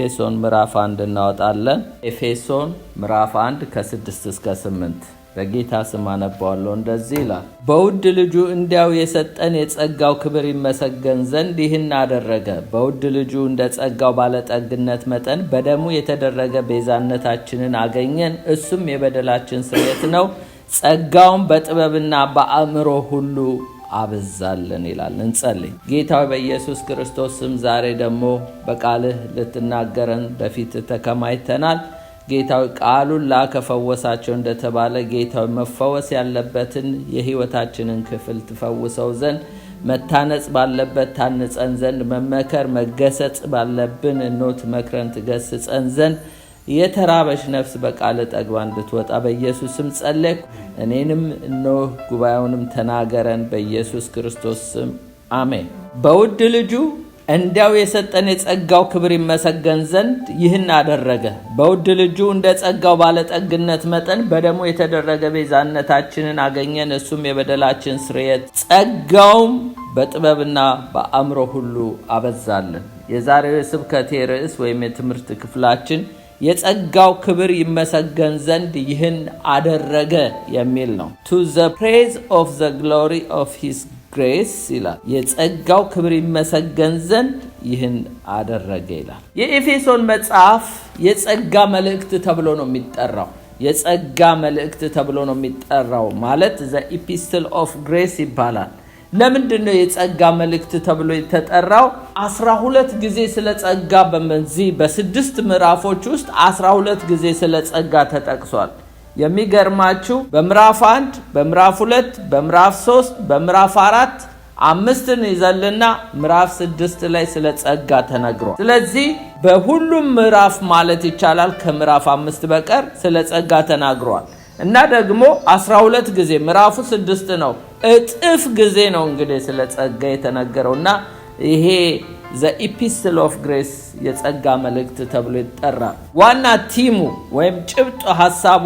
ኤፌሶን ምዕራፍ 1 እናወጣለን። ኤፌሶን ምዕራፍ 1 ከ6 እስከ 8 በጌታ ስም አነባዋለሁ። እንደዚህ ይላል። በውድ ልጁ እንዲያው የሰጠን የጸጋው ክብር ይመሰገን ዘንድ ይህን አደረገ። በውድ ልጁ እንደ ጸጋው ባለጠግነት መጠን በደሙ የተደረገ ቤዛነታችንን አገኘን። እሱም የበደላችን ስርየት ነው። ጸጋውን በጥበብና በአእምሮ ሁሉ አበዛልን ይላል። እንጸልይ። ጌታ በኢየሱስ ክርስቶስ ስም ዛሬ ደግሞ በቃልህ ልትናገረን በፊት ተከማይተናል። ጌታው ቃሉን ላከፈወሳቸው እንደተባለ ጌታው መፈወስ ያለበትን የህይወታችንን ክፍል ትፈውሰው ዘንድ፣ መታነጽ ባለበት ታንጸን ዘንድ፣ መመከር መገሰጽ ባለብን ኖት መክረን ትገስጸን ዘንድ፣ የተራበሽ ነፍስ በቃል ጠግባ እንድትወጣ በኢየሱስ ስም ጸለይኩ። እኔንም ጉባኤውንም ተናገረን በኢየሱስ ክርስቶስ ስም አሜን። በውድ ልጁ እንዲያው የሰጠን የጸጋው ክብር ይመሰገን ዘንድ ይህን አደረገ። በውድ ልጁ እንደ ጸጋው ባለጠግነት መጠን በደሙ የተደረገ ቤዛነታችንን አገኘን። እሱም የበደላችን ስርየት፣ ጸጋውም በጥበብና በአእምሮ ሁሉ አበዛልን። የዛሬው የስብከቴ ርዕስ ወይም የትምህርት ክፍላችን የጸጋው ክብር ይመሰገን ዘንድ ይህን አደረገ የሚል ነው። to the praise of the glory of his grace ይላል። የጸጋው ክብር ይመሰገን ዘንድ ይህን አደረገ ይላል። የኤፌሶን መጽሐፍ የጸጋ መልእክት ተብሎ ነው የሚጠራው። የጸጋ መልእክት ተብሎ ነው የሚጠራው ማለት the epistle of grace ይባላል። ለምንድነው የጸጋ መልእክት ተብሎ የተጠራው? 12 ጊዜ ስለ ጸጋ በመንዚህ በ6 ምዕራፎች ውስጥ 12 ጊዜ ስለ ጸጋ ተጠቅሷል። የሚገርማችሁ በምዕራፍ 1፣ በምዕራፍ 2፣ በምዕራፍ 3፣ በምዕራፍ 4 5ን ይዘልና ምዕራፍ 6 ላይ ስለ ጸጋ ተነግሯል። ስለዚህ በሁሉም ምዕራፍ ማለት ይቻላል ከምዕራፍ 5 በቀር ስለ ጸጋ ተናግሯል። እና ደግሞ 12 ጊዜ ምዕራፉ 6 ነው፣ እጥፍ ጊዜ ነው እንግዲህ ስለ ጸጋ የተነገረውና ይሄ the epistle of grace የጸጋ መልእክት ተብሎ ይጠራል። ዋና ቲሙ ወይም ጭብጥ ሐሳቡ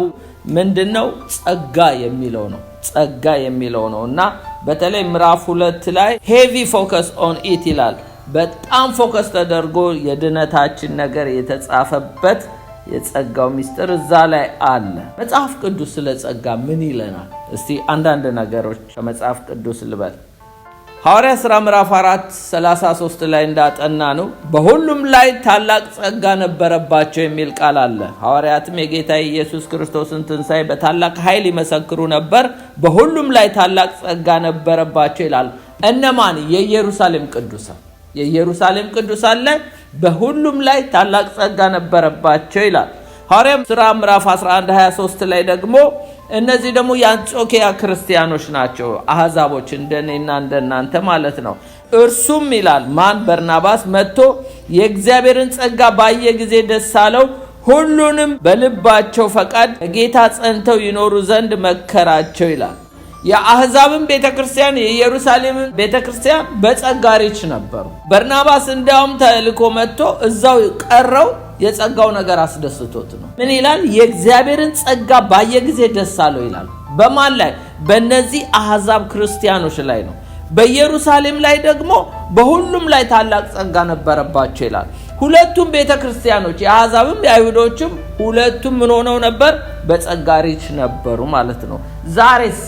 ምንድነው? ጸጋ የሚለው ነው። ጸጋ የሚለው ነውና በተለይ ምዕራፍ 2 ላይ heavy focus on it ይላል። በጣም ፎከስ ተደርጎ የድነታችን ነገር የተጻፈበት የጸጋው ሚስጥር እዛ ላይ አለ። መጽሐፍ ቅዱስ ስለ ጸጋ ምን ይለናል? እስቲ አንዳንድ ነገሮች ከመጽሐፍ ቅዱስ ልበል። ሐዋርያ ሥራ ምዕራፍ 4:33 ላይ እንዳጠና ነው በሁሉም ላይ ታላቅ ጸጋ ነበረባቸው የሚል ቃል አለ። ሐዋርያትም የጌታ ኢየሱስ ክርስቶስን ትንሣኤ በታላቅ ኃይል ይመሰክሩ ነበር፣ በሁሉም ላይ ታላቅ ጸጋ ነበረባቸው ይላል። እነማን? የኢየሩሳሌም ቅዱሳን። የኢየሩሳሌም ቅዱሳን ላይ በሁሉም ላይ ታላቅ ጸጋ ነበረባቸው ይላል። ሐዋርያ ሥራ ምዕራፍ 11:23 ላይ ደግሞ እነዚህ ደግሞ የአንጾኪያ ክርስቲያኖች ናቸው፣ አህዛቦች እንደኔና እንደናንተ ማለት ነው። እርሱም ይላል ማን? በርናባስ መጥቶ የእግዚአብሔርን ጸጋ ባየ ጊዜ ደስ አለው፣ ሁሉንም በልባቸው ፈቃድ ጌታ ጸንተው ይኖሩ ዘንድ መከራቸው ይላል። የአህዛብን ቤተክርስቲያን የኢየሩሳሌምን ቤተክርስቲያን በጸጋ ሪች ነበሩ። በርናባስ እንዲያውም ተልኮ መጥቶ እዛው ቀረው፣ የጸጋው ነገር አስደስቶት ነው። ምን ይላል? የእግዚአብሔርን ጸጋ ባየ ጊዜ ደስ አለው ይላል። በማን ላይ? በእነዚህ አህዛብ ክርስቲያኖች ላይ ነው። በኢየሩሳሌም ላይ ደግሞ በሁሉም ላይ ታላቅ ጸጋ ነበረባቸው ይላል። ሁለቱም ቤተክርስቲያኖች የአህዛብም የአይሁዶችም ሁለቱም ምን ሆነው ነበር? በጸጋ ሪች ነበሩ ማለት ነው። ዛሬስ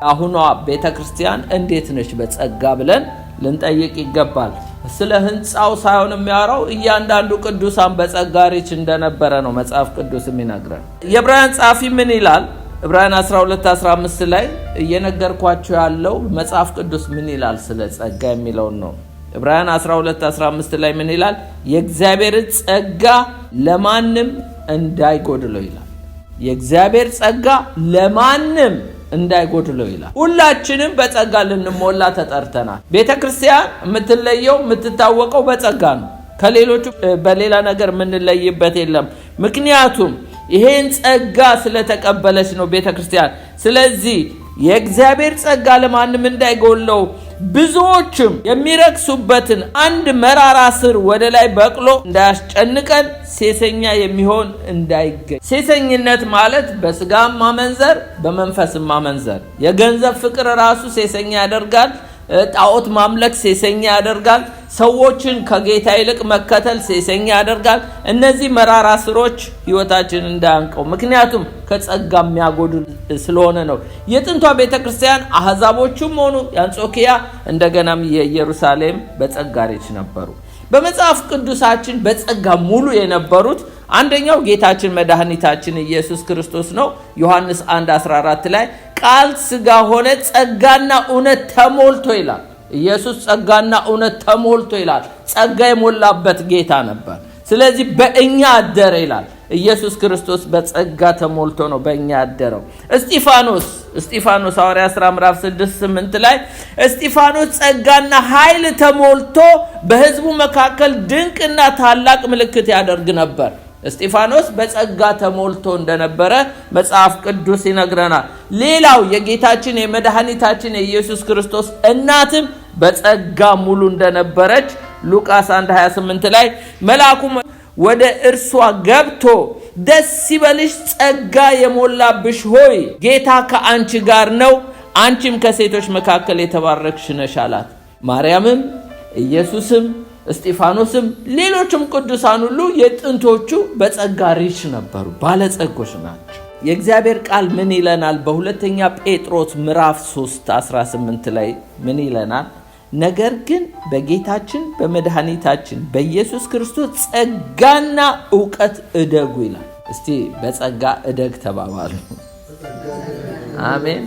አሁኗ ቤተክርስቲያን እንዴት ነች በጸጋ ብለን ልንጠይቅ ይገባል። ስለ ህንጻው ሳይሆን የሚያወራው እያንዳንዱ ቅዱሳን በጸጋ ሪች እንደነበረ ነው መጽሐፍ ቅዱስ የሚነግረን። የዕብራውያን ጸሐፊ ምን ይላል? ዕብራውያን 12:15 ላይ እየነገርኳችሁ ያለው መጽሐፍ ቅዱስ ምን ይላል ስለ ጸጋ የሚለው ነው። ዕብራውያን 12:15 ላይ ምን ይላል? የእግዚአብሔር ጸጋ ለማንም እንዳይጎድለው ይላል። የእግዚአብሔር ጸጋ ለማንም እንዳይጎድለው ይላል። ሁላችንም በጸጋ ልንሞላ ተጠርተናል። ቤተክርስቲያን የምትለየው የምትታወቀው በጸጋ ነው። ከሌሎቹ በሌላ ነገር የምንለይበት የለም። ምክንያቱም ይሄን ጸጋ ስለተቀበለች ነው ቤተክርስቲያን። ስለዚህ የእግዚአብሔር ጸጋ ለማንም እንዳይጎድለው ብዙዎችም የሚረክሱበትን አንድ መራራ ስር ወደ ላይ በቅሎ እንዳያስጨንቀን ሴሰኛ የሚሆን እንዳይገኝ። ሴሰኝነት ማለት በስጋም ማመንዘር በመንፈስም ማመንዘር። የገንዘብ ፍቅር ራሱ ሴሰኛ ያደርጋል። ጣዖት ማምለክ ሴሰኛ ያደርጋል። ሰዎችን ከጌታ ይልቅ መከተል ሴሰኛ ያደርጋል። እነዚህ መራራ ስሮች ህይወታችንን እንዳያንቀው፣ ምክንያቱም ከጸጋ የሚያጎድል ስለሆነ ነው። የጥንቷ ቤተክርስቲያን አህዛቦቹም ሆኑ የአንጾኪያ እንደገናም የኢየሩሳሌም በጸጋ ሪች ነበሩ። በመጽሐፍ ቅዱሳችን በጸጋ ሙሉ የነበሩት አንደኛው ጌታችን መድኃኒታችን ኢየሱስ ክርስቶስ ነው። ዮሐንስ 1:14 ላይ ቃል ሥጋ ሆነ ጸጋና እውነት ተሞልቶ ይላል። ኢየሱስ ጸጋና እውነት ተሞልቶ ይላል። ጸጋ የሞላበት ጌታ ነበር። ስለዚህ በእኛ አደረ ይላል። ኢየሱስ ክርስቶስ በጸጋ ተሞልቶ ነው በእኛ ያደረው። እስጢፋኖስ ሐዋርያት ሥራ ምዕራፍ 6:8 ላይ እስጢፋኖስ ጸጋና ኃይል ተሞልቶ በሕዝቡ መካከል ድንቅና ታላቅ ምልክት ያደርግ ነበር። እስጢፋኖስ በጸጋ ተሞልቶ እንደነበረ መጽሐፍ ቅዱስ ይነግረናል። ሌላው የጌታችን የመድኃኒታችን የኢየሱስ ክርስቶስ እናትም በጸጋ ሙሉ እንደነበረች ሉቃስ 1:28 ላይ መልአኩ ወደ እርሷ ገብቶ ደስ ይበልሽ ጸጋ የሞላብሽ ሆይ ጌታ ከአንቺ ጋር ነው፣ አንቺም ከሴቶች መካከል የተባረክሽ ነሽ አላት። ማርያምም ኢየሱስም እስጢፋኖስም ሌሎችም ቅዱሳን ሁሉ የጥንቶቹ በጸጋ ሪች ነበሩ፣ ባለጸጎች ናቸው። የእግዚአብሔር ቃል ምን ይለናል? በሁለተኛ ጴጥሮስ ምዕራፍ 3:18 ላይ ምን ይለናል? ነገር ግን በጌታችን በመድኃኒታችን በኢየሱስ ክርስቶስ ጸጋና ዕውቀት እደጉ ይላል። እስቲ በጸጋ እደግ ተባባሉ። አሜን።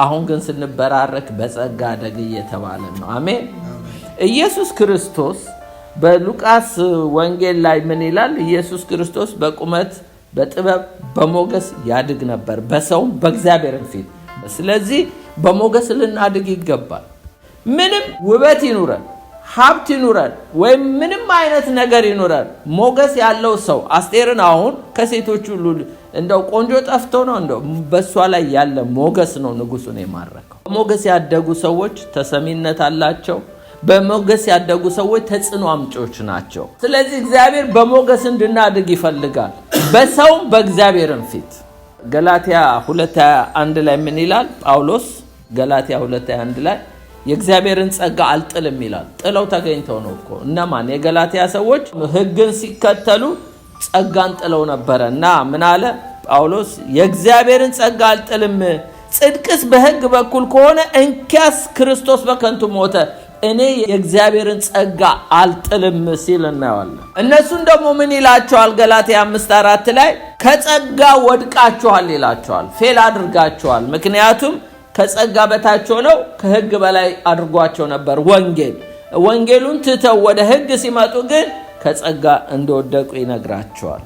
አሁን ግን ስንበራረክ በጸጋ እደግ እየተባለ ነው። አሜን። ኢየሱስ ክርስቶስ በሉቃስ ወንጌል ላይ ምን ይላል? ኢየሱስ ክርስቶስ በቁመት በጥበብ በሞገስ ያድግ ነበር፣ በሰውም በእግዚአብሔር ፊት። ስለዚህ በሞገስ ልናድግ ይገባል። ምንም ውበት ይኑረን፣ ሀብት ይኑረን፣ ወይም ምንም አይነት ነገር ይኑረን፣ ሞገስ ያለው ሰው አስቴርን አሁን ከሴቶች ሁሉ እንደው ቆንጆ ጠፍቶ ነው፣ እንደው በሷ ላይ ያለ ሞገስ ነው ንጉሱን የማረከው። በሞገስ ያደጉ ሰዎች ተሰሚነት አላቸው። በሞገስ ያደጉ ሰዎች ተጽዕኖ አምጪዎች ናቸው። ስለዚህ እግዚአብሔር በሞገስ እንድናድግ ይፈልጋል፣ በሰውም በእግዚአብሔርም ፊት። ገላትያ 2:1 ላይ ምን ይላል ጳውሎስ? ገላትያ 2:1 ላይ የእግዚአብሔርን ጸጋ አልጥልም ይላል። ጥለው ተገኝተው ነው እኮ እነማን? የገላትያ ሰዎች ሕግን ሲከተሉ ጸጋን ጥለው ነበረ እና ምን አለ ጳውሎስ? የእግዚአብሔርን ጸጋ አልጥልም፣ ጽድቅስ በሕግ በኩል ከሆነ እንኪያስ ክርስቶስ በከንቱ ሞተ፣ እኔ የእግዚአብሔርን ጸጋ አልጥልም ሲል እናየዋለን። እነሱን ደግሞ ምን ይላቸዋል? ገላትያ 5:4 ላይ ከጸጋ ወድቃችኋል ይላቸዋል። ፌል አድርጋችኋል። ምክንያቱም ከጸጋ በታች ሆነው ከሕግ በላይ አድርጓቸው ነበር ወንጌሉን ትተው ወደ ሕግ ሲመጡ ግን ከጸጋ እንደወደቁ ይነግራቸዋል።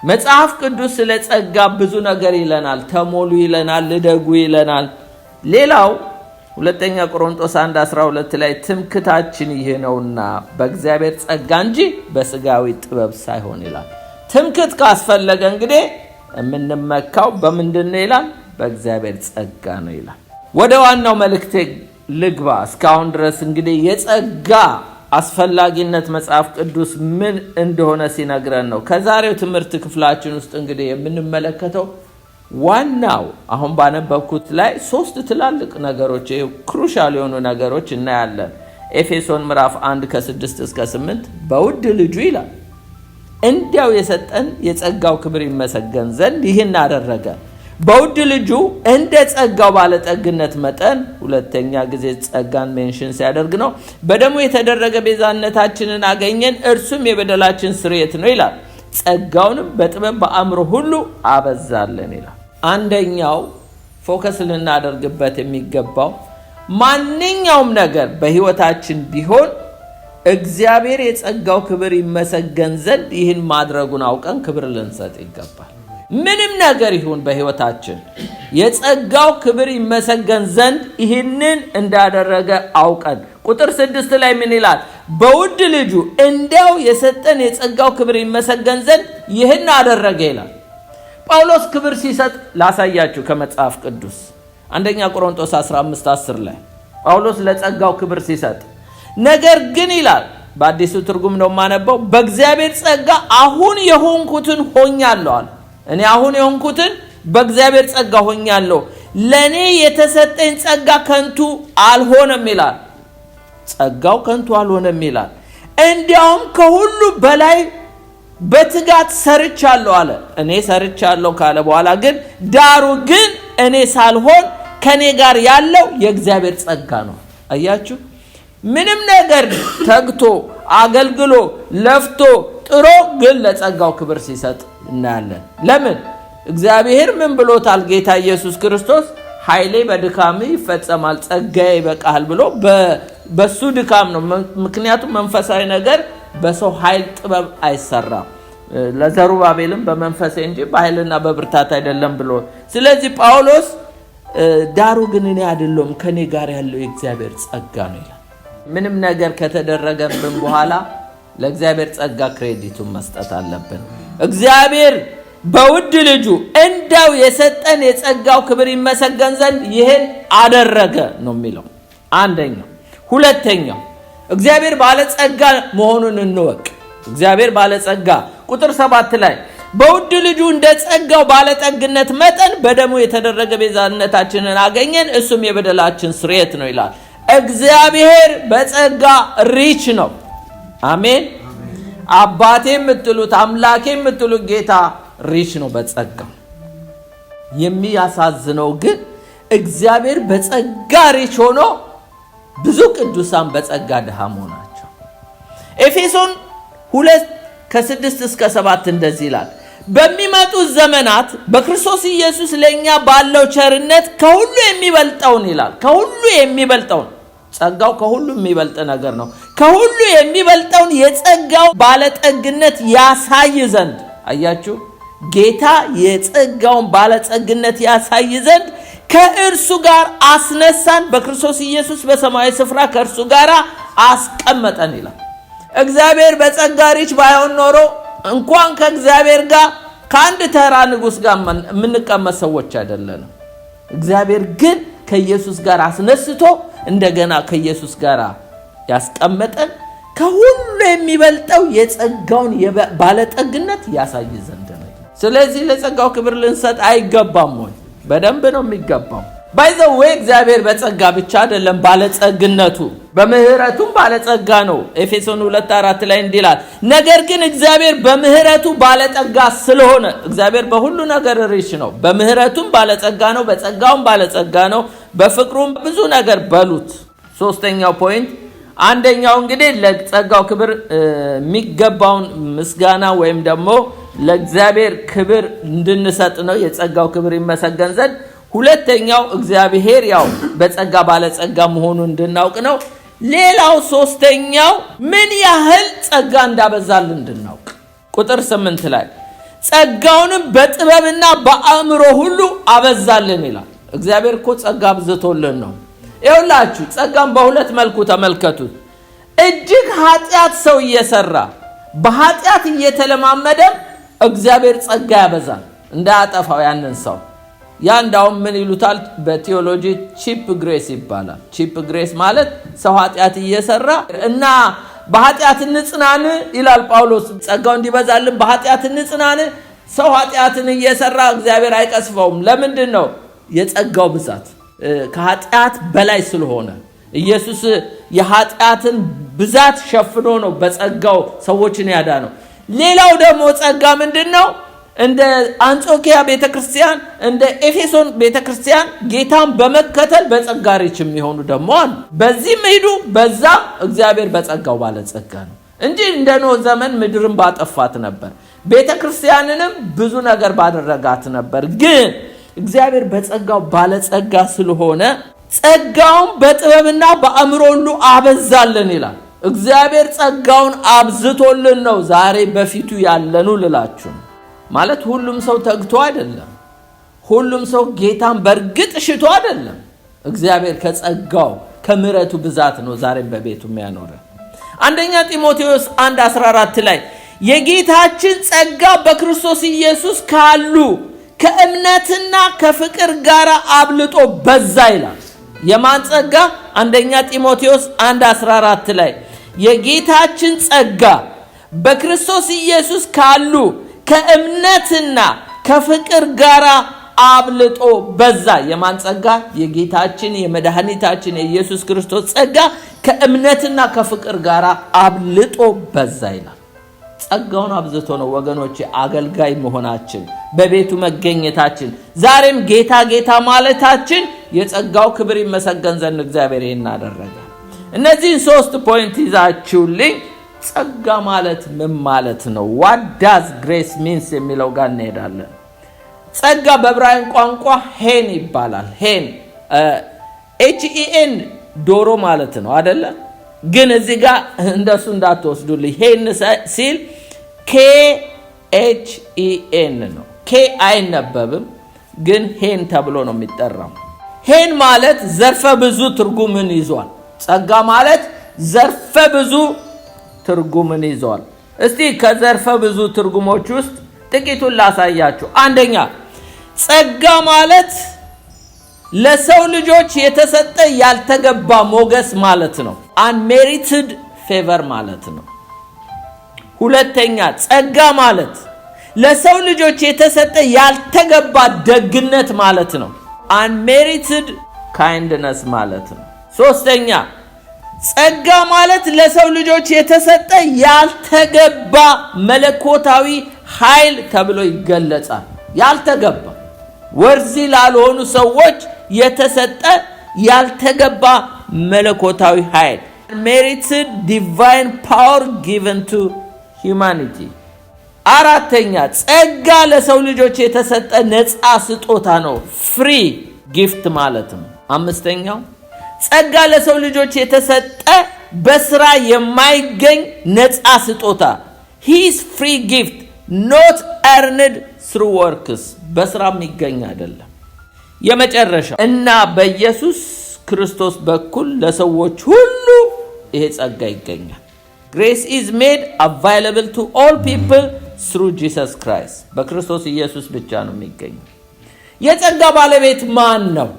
መጽሐፍ ቅዱስ ስለ ጸጋ ብዙ ነገር ይለናል። ተሞሉ ይለናል፣ ልደጉ ይለናል። ሌላው ሁለተኛ ቆሮንቶስ 1:12 ላይ ትምክታችን ይህ ነውና በእግዚአብሔር ጸጋ እንጂ በስጋዊ ጥበብ ሳይሆን ይላል። ትምክት ካስፈለገ እንግዲህ የምንመካው በምንድን ነው ይላል? በእግዚአብሔር ጸጋ ነው ይላል። ወደ ዋናው መልእክቴ ልግባ። እስካሁን ድረስ እንግዲህ የጸጋ አስፈላጊነት መጽሐፍ ቅዱስ ምን እንደሆነ ሲነግረን ነው። ከዛሬው ትምህርት ክፍላችን ውስጥ እንግዲህ የምንመለከተው ዋናው አሁን ባነበብኩት ላይ 3 ትላልቅ ነገሮች፣ ክሩሻል የሆኑ ነገሮች እናያለን። ኤፌሶን ምዕራፍ 1:6-8 በውድ ልጁ ይላል እንዲያው የሰጠን የጸጋው ክብር ይመሰገን ዘንድ ይህን አደረገ፣ በውድ ልጁ እንደ ጸጋው ባለጠግነት መጠን። ሁለተኛ ጊዜ ጸጋን ሜንሽን ሲያደርግ ነው። በደሙ የተደረገ ቤዛነታችንን አገኘን፣ እርሱም የበደላችን ስርየት ነው ይላል። ጸጋውንም በጥበብ በአእምሮ ሁሉ አበዛለን ይላል። አንደኛው ፎከስ ልናደርግበት የሚገባው ማንኛውም ነገር በህይወታችን ቢሆን እግዚአብሔር የጸጋው ክብር ይመሰገን ዘንድ ይህን ማድረጉን አውቀን ክብር ልንሰጥ ይገባል። ምንም ነገር ይሁን በህይወታችን የጸጋው ክብር ይመሰገን ዘንድ ይህንን እንዳደረገ አውቀን። ቁጥር 6 ላይ ምን ይላል? በውድ ልጁ እንዲያው የሰጠን የጸጋው ክብር ይመሰገን ዘንድ ይህን አደረገ ይላል። ጳውሎስ ክብር ሲሰጥ ላሳያችሁ ከመጽሐፍ ቅዱስ አንደኛ ቆሮንቶስ 15:10 ላይ ጳውሎስ ለጸጋው ክብር ሲሰጥ ነገር ግን ይላል፣ በአዲሱ ትርጉም ነው ማነበው፣ በእግዚአብሔር ጸጋ አሁን የሆንኩትን ሆኛለሁ። እኔ አሁን የሆንኩትን በእግዚአብሔር ጸጋ ሆኛለሁ፣ ለኔ የተሰጠኝ ጸጋ ከንቱ አልሆነም ይላል። ጸጋው ከንቱ አልሆነም ይላል። እንዲያውም ከሁሉ በላይ በትጋት ሰርቻለሁ አለ። እኔ ሰርቻለሁ ካለ በኋላ ግን ዳሩ ግን እኔ ሳልሆን ከኔ ጋር ያለው የእግዚአብሔር ጸጋ ነው። አያችሁ፣ ምንም ነገር ተግቶ አገልግሎ ለፍቶ ጥሮ ግን ለጸጋው ክብር ሲሰጥ እናያለን። ለምን? እግዚአብሔር ምን ብሎታል? ጌታ ኢየሱስ ክርስቶስ ኃይሌ በድካም ይፈጸማል፣ ጸጋዬ ይበቃል ብሎ በሱ ድካም ነው። ምክንያቱም መንፈሳዊ ነገር በሰው ኃይል ጥበብ አይሰራም። ለዘሩባቤልም በመንፈስ እንጂ በኃይልና በብርታት አይደለም ብሎ፣ ስለዚህ ጳውሎስ ዳሩ ግን እኔ አይደለም ከኔ ጋር ያለው የእግዚአብሔር ጸጋ ነው ይላል። ምንም ነገር ከተደረገብን በኋላ ለእግዚአብሔር ጸጋ ክሬዲቱን መስጠት አለብን። እግዚአብሔር በውድ ልጁ እንዳው የሰጠን የጸጋው ክብር ይመሰገን ዘንድ ይህን አደረገ ነው የሚለው አንደኛው። ሁለተኛው እግዚአብሔር ባለጸጋ መሆኑን እንወቅ። እግዚአብሔር ባለጸጋ ቁጥር 7 ላይ በውድ ልጁ እንደ ጸጋው ባለጠግነት መጠን በደሙ የተደረገ ቤዛነታችንን አገኘን፣ እሱም የበደላችን ስርየት ነው ይላል። እግዚአብሔር በጸጋ ሪች ነው። አሜን። አባቴ የምትሉት አምላኬ የምትሉት ጌታ ሪች ነው በጸጋ። የሚያሳዝነው ግን እግዚአብሔር በጸጋ ሪች ሆኖ ብዙ ቅዱሳን በጸጋ ድሃ መሆናቸው። ኤፌሶን 2:6-7 እንደዚህ ይላል፣ በሚመጡት ዘመናት በክርስቶስ ኢየሱስ ለኛ ባለው ቸርነት ከሁሉ የሚበልጠውን ይላል። ከሁሉ የሚበልጠውን፣ ጸጋው ከሁሉ የሚበልጥ ነገር ነው። ከሁሉ የሚበልጠውን የጸጋው ባለጠግነት ያሳይ ዘንድ፣ አያችሁ፣ ጌታ የጸጋውን ባለጠግነት ያሳይ ዘንድ ከእርሱ ጋር አስነሳን፣ በክርስቶስ ኢየሱስ በሰማያዊ ስፍራ ከእርሱ ጋር አስቀመጠን ይላል። እግዚአብሔር በጸጋ ሪች ባይሆን ኖሮ እንኳን ከእግዚአብሔር ጋር ከአንድ ተራ ንጉስ ጋር የምንቀመጥ ሰዎች አይደለንም። እግዚአብሔር ግን ከኢየሱስ ጋር አስነስቶ እንደገና ከኢየሱስ ጋር ያስቀመጠን ከሁሉ የሚበልጠው የጸጋውን ባለጠግነት ያሳይ ዘንድ ነው። ስለዚህ ለጸጋው ክብር ልንሰጥ አይገባም ወይ? በደንብ ነው የሚገባው። ባይዘው እግዚአብሔር በጸጋ ብቻ አይደለም ባለጸግነቱ፣ በምህረቱም ባለጸጋ ነው። ኤፌሶን 2:4 ላይ እንዲህ ይላል፣ ነገር ግን እግዚአብሔር በምህረቱ ባለጸጋ ስለሆነ፣ እግዚአብሔር በሁሉ ነገር ሪች ነው። በምህረቱም ባለጸጋ ነው፣ በጸጋውም ባለጸጋ ነው፣ በፍቅሩም ብዙ ነገር በሉት። ሶስተኛው ፖይንት፣ አንደኛው እንግዲህ ለጸጋው ክብር የሚገባውን ምስጋና ወይም ደግሞ ለእግዚአብሔር ክብር እንድንሰጥ ነው፣ የጸጋው ክብር ይመሰገን ዘንድ። ሁለተኛው እግዚአብሔር ያው በጸጋ ባለጸጋ መሆኑን እንድናውቅ ነው። ሌላው ሶስተኛው ምን ያህል ጸጋ እንዳበዛልን እንድናውቅ። ቁጥር 8 ላይ ጸጋውንም በጥበብና በአእምሮ ሁሉ አበዛልን ይላል። እግዚአብሔር እኮ ጸጋ አብዝቶልን ነው። ይኸውላችሁ ጸጋም በሁለት መልኩ ተመልከቱት። እጅግ ኃጢአት ሰው እየሰራ በኃጢአት እየተለማመደ እግዚአብሔር ጸጋ ያበዛል እንዳያጠፋው ያንን ሰው። ያ እንዳውም ምን ይሉታል በቲዮሎጂ ቺፕ ግሬስ ይባላል። ቺፕ ግሬስ ማለት ሰው ኃጢአት እየሰራ እና በኃጢአት እንጽናን ይላል ጳውሎስ። ጸጋው እንዲበዛልን በኃጢአት እንጽናን። ሰው ኃጢአትን እየሰራ እግዚአብሔር አይቀስፈውም። ለምንድን ነው? የጸጋው ብዛት ከኃጢአት በላይ ስለሆነ። ኢየሱስ የኃጢአትን ብዛት ሸፍኖ ነው በጸጋው ሰዎችን ያዳነው። ሌላው ደግሞ ጸጋ ምንድነው? እንደ አንጾኪያ ቤተክርስቲያን እንደ ኤፌሶን ቤተክርስቲያን ጌታን በመከተል በጸጋ ሪች የሚሆኑ ደግሞ አሉ። በዚህም ሄዱ በዛ እግዚአብሔር በጸጋው ባለጸጋ ነው እንጂ እንደ ኖህ ዘመን ምድርን ባጠፋት ነበር፣ ቤተክርስቲያንንም ብዙ ነገር ባደረጋት ነበር። ግን እግዚአብሔር በጸጋው ባለጸጋ ስለሆነ ጸጋውን በጥበብና በአእምሮ ሁሉ አበዛልን ይላል። እግዚአብሔር ጸጋውን አብዝቶልን ነው ዛሬ በፊቱ ያለኑ ልላችሁ ማለት። ሁሉም ሰው ተግቶ አይደለም፣ ሁሉም ሰው ጌታን በእርግጥ ሽቶ አይደለም። እግዚአብሔር ከጸጋው ከምሕረቱ ብዛት ነው ዛሬም በቤቱ የሚያኖረን። አንደኛ ጢሞቴዎስ 1:14 ላይ የጌታችን ጸጋ በክርስቶስ ኢየሱስ ካሉ ከእምነትና ከፍቅር ጋር አብልጦ በዛ ይላል። የማን ጸጋ? አንደኛ ጢሞቴዎስ 1:14 ላይ የጌታችን ጸጋ በክርስቶስ ኢየሱስ ካሉ ከእምነትና ከፍቅር ጋር አብልጦ በዛ። የማን ጸጋ? የጌታችን የመድኃኒታችን የኢየሱስ ክርስቶስ ጸጋ ከእምነትና ከፍቅር ጋር አብልጦ በዛ ይላል። ጸጋውን አብዝቶ ነው ወገኖቼ አገልጋይ መሆናችን፣ በቤቱ መገኘታችን፣ ዛሬም ጌታ ጌታ ማለታችን የጸጋው ክብር ይመሰገን ዘንድ እግዚአብሔር ይህን አደረገ። እነዚህን 3 ፖይንት ይዛችሁልኝ ጸጋ ማለት ምን ማለት ነው? what does grace means የሚለው ጋር እንሄዳለን። ጸጋ በዕብራይን ቋንቋ ሄን ይባላል። ሄን HEN ዶሮ ማለት ነው አይደለ? ግን እዚህ ጋር እንደሱ እንዳትወስዱልኝ። ሄን ሲል KHEN ነው። K አይነበብም ግን ሄን ተብሎ ነው የሚጠራው። ሄን ማለት ዘርፈ ብዙ ትርጉምን ይዟል። ጸጋ ማለት ዘርፈ ብዙ ትርጉምን ይዟል። እስቲ ከዘርፈ ብዙ ትርጉሞች ውስጥ ጥቂቱን ላሳያችሁ። አንደኛ ጸጋ ማለት ለሰው ልጆች የተሰጠ ያልተገባ ሞገስ ማለት ነው። unmerited favor ማለት ነው። ሁለተኛ ጸጋ ማለት ለሰው ልጆች የተሰጠ ያልተገባ ደግነት ማለት ነው። unmerited kindness ማለት ነው። ሶስተኛ ጸጋ ማለት ለሰው ልጆች የተሰጠ ያልተገባ መለኮታዊ ኃይል ተብሎ ይገለጻል። ያልተገባ ወርዚ ላልሆኑ ሰዎች የተሰጠ ያልተገባ መለኮታዊ ኃይል merited divine power given to humanity። አራተኛ ጸጋ ለሰው ልጆች የተሰጠ ነፃ ስጦታ ነው። free gift ማለት ነው። አምስተኛው ጸጋ ለሰው ልጆች የተሰጠ በስራ የማይገኝ ነፃ ስጦታ his free gift not earned through works በስራ የሚገኝ አይደለም። የመጨረሻ እና በኢየሱስ ክርስቶስ በኩል ለሰዎች ሁሉ ይሄ ጸጋ ይገኛል። grace is made available to all people through Jesus Christ በክርስቶስ ኢየሱስ ብቻ ነው የሚገኘው። የጸጋ ባለቤት ማን ነው?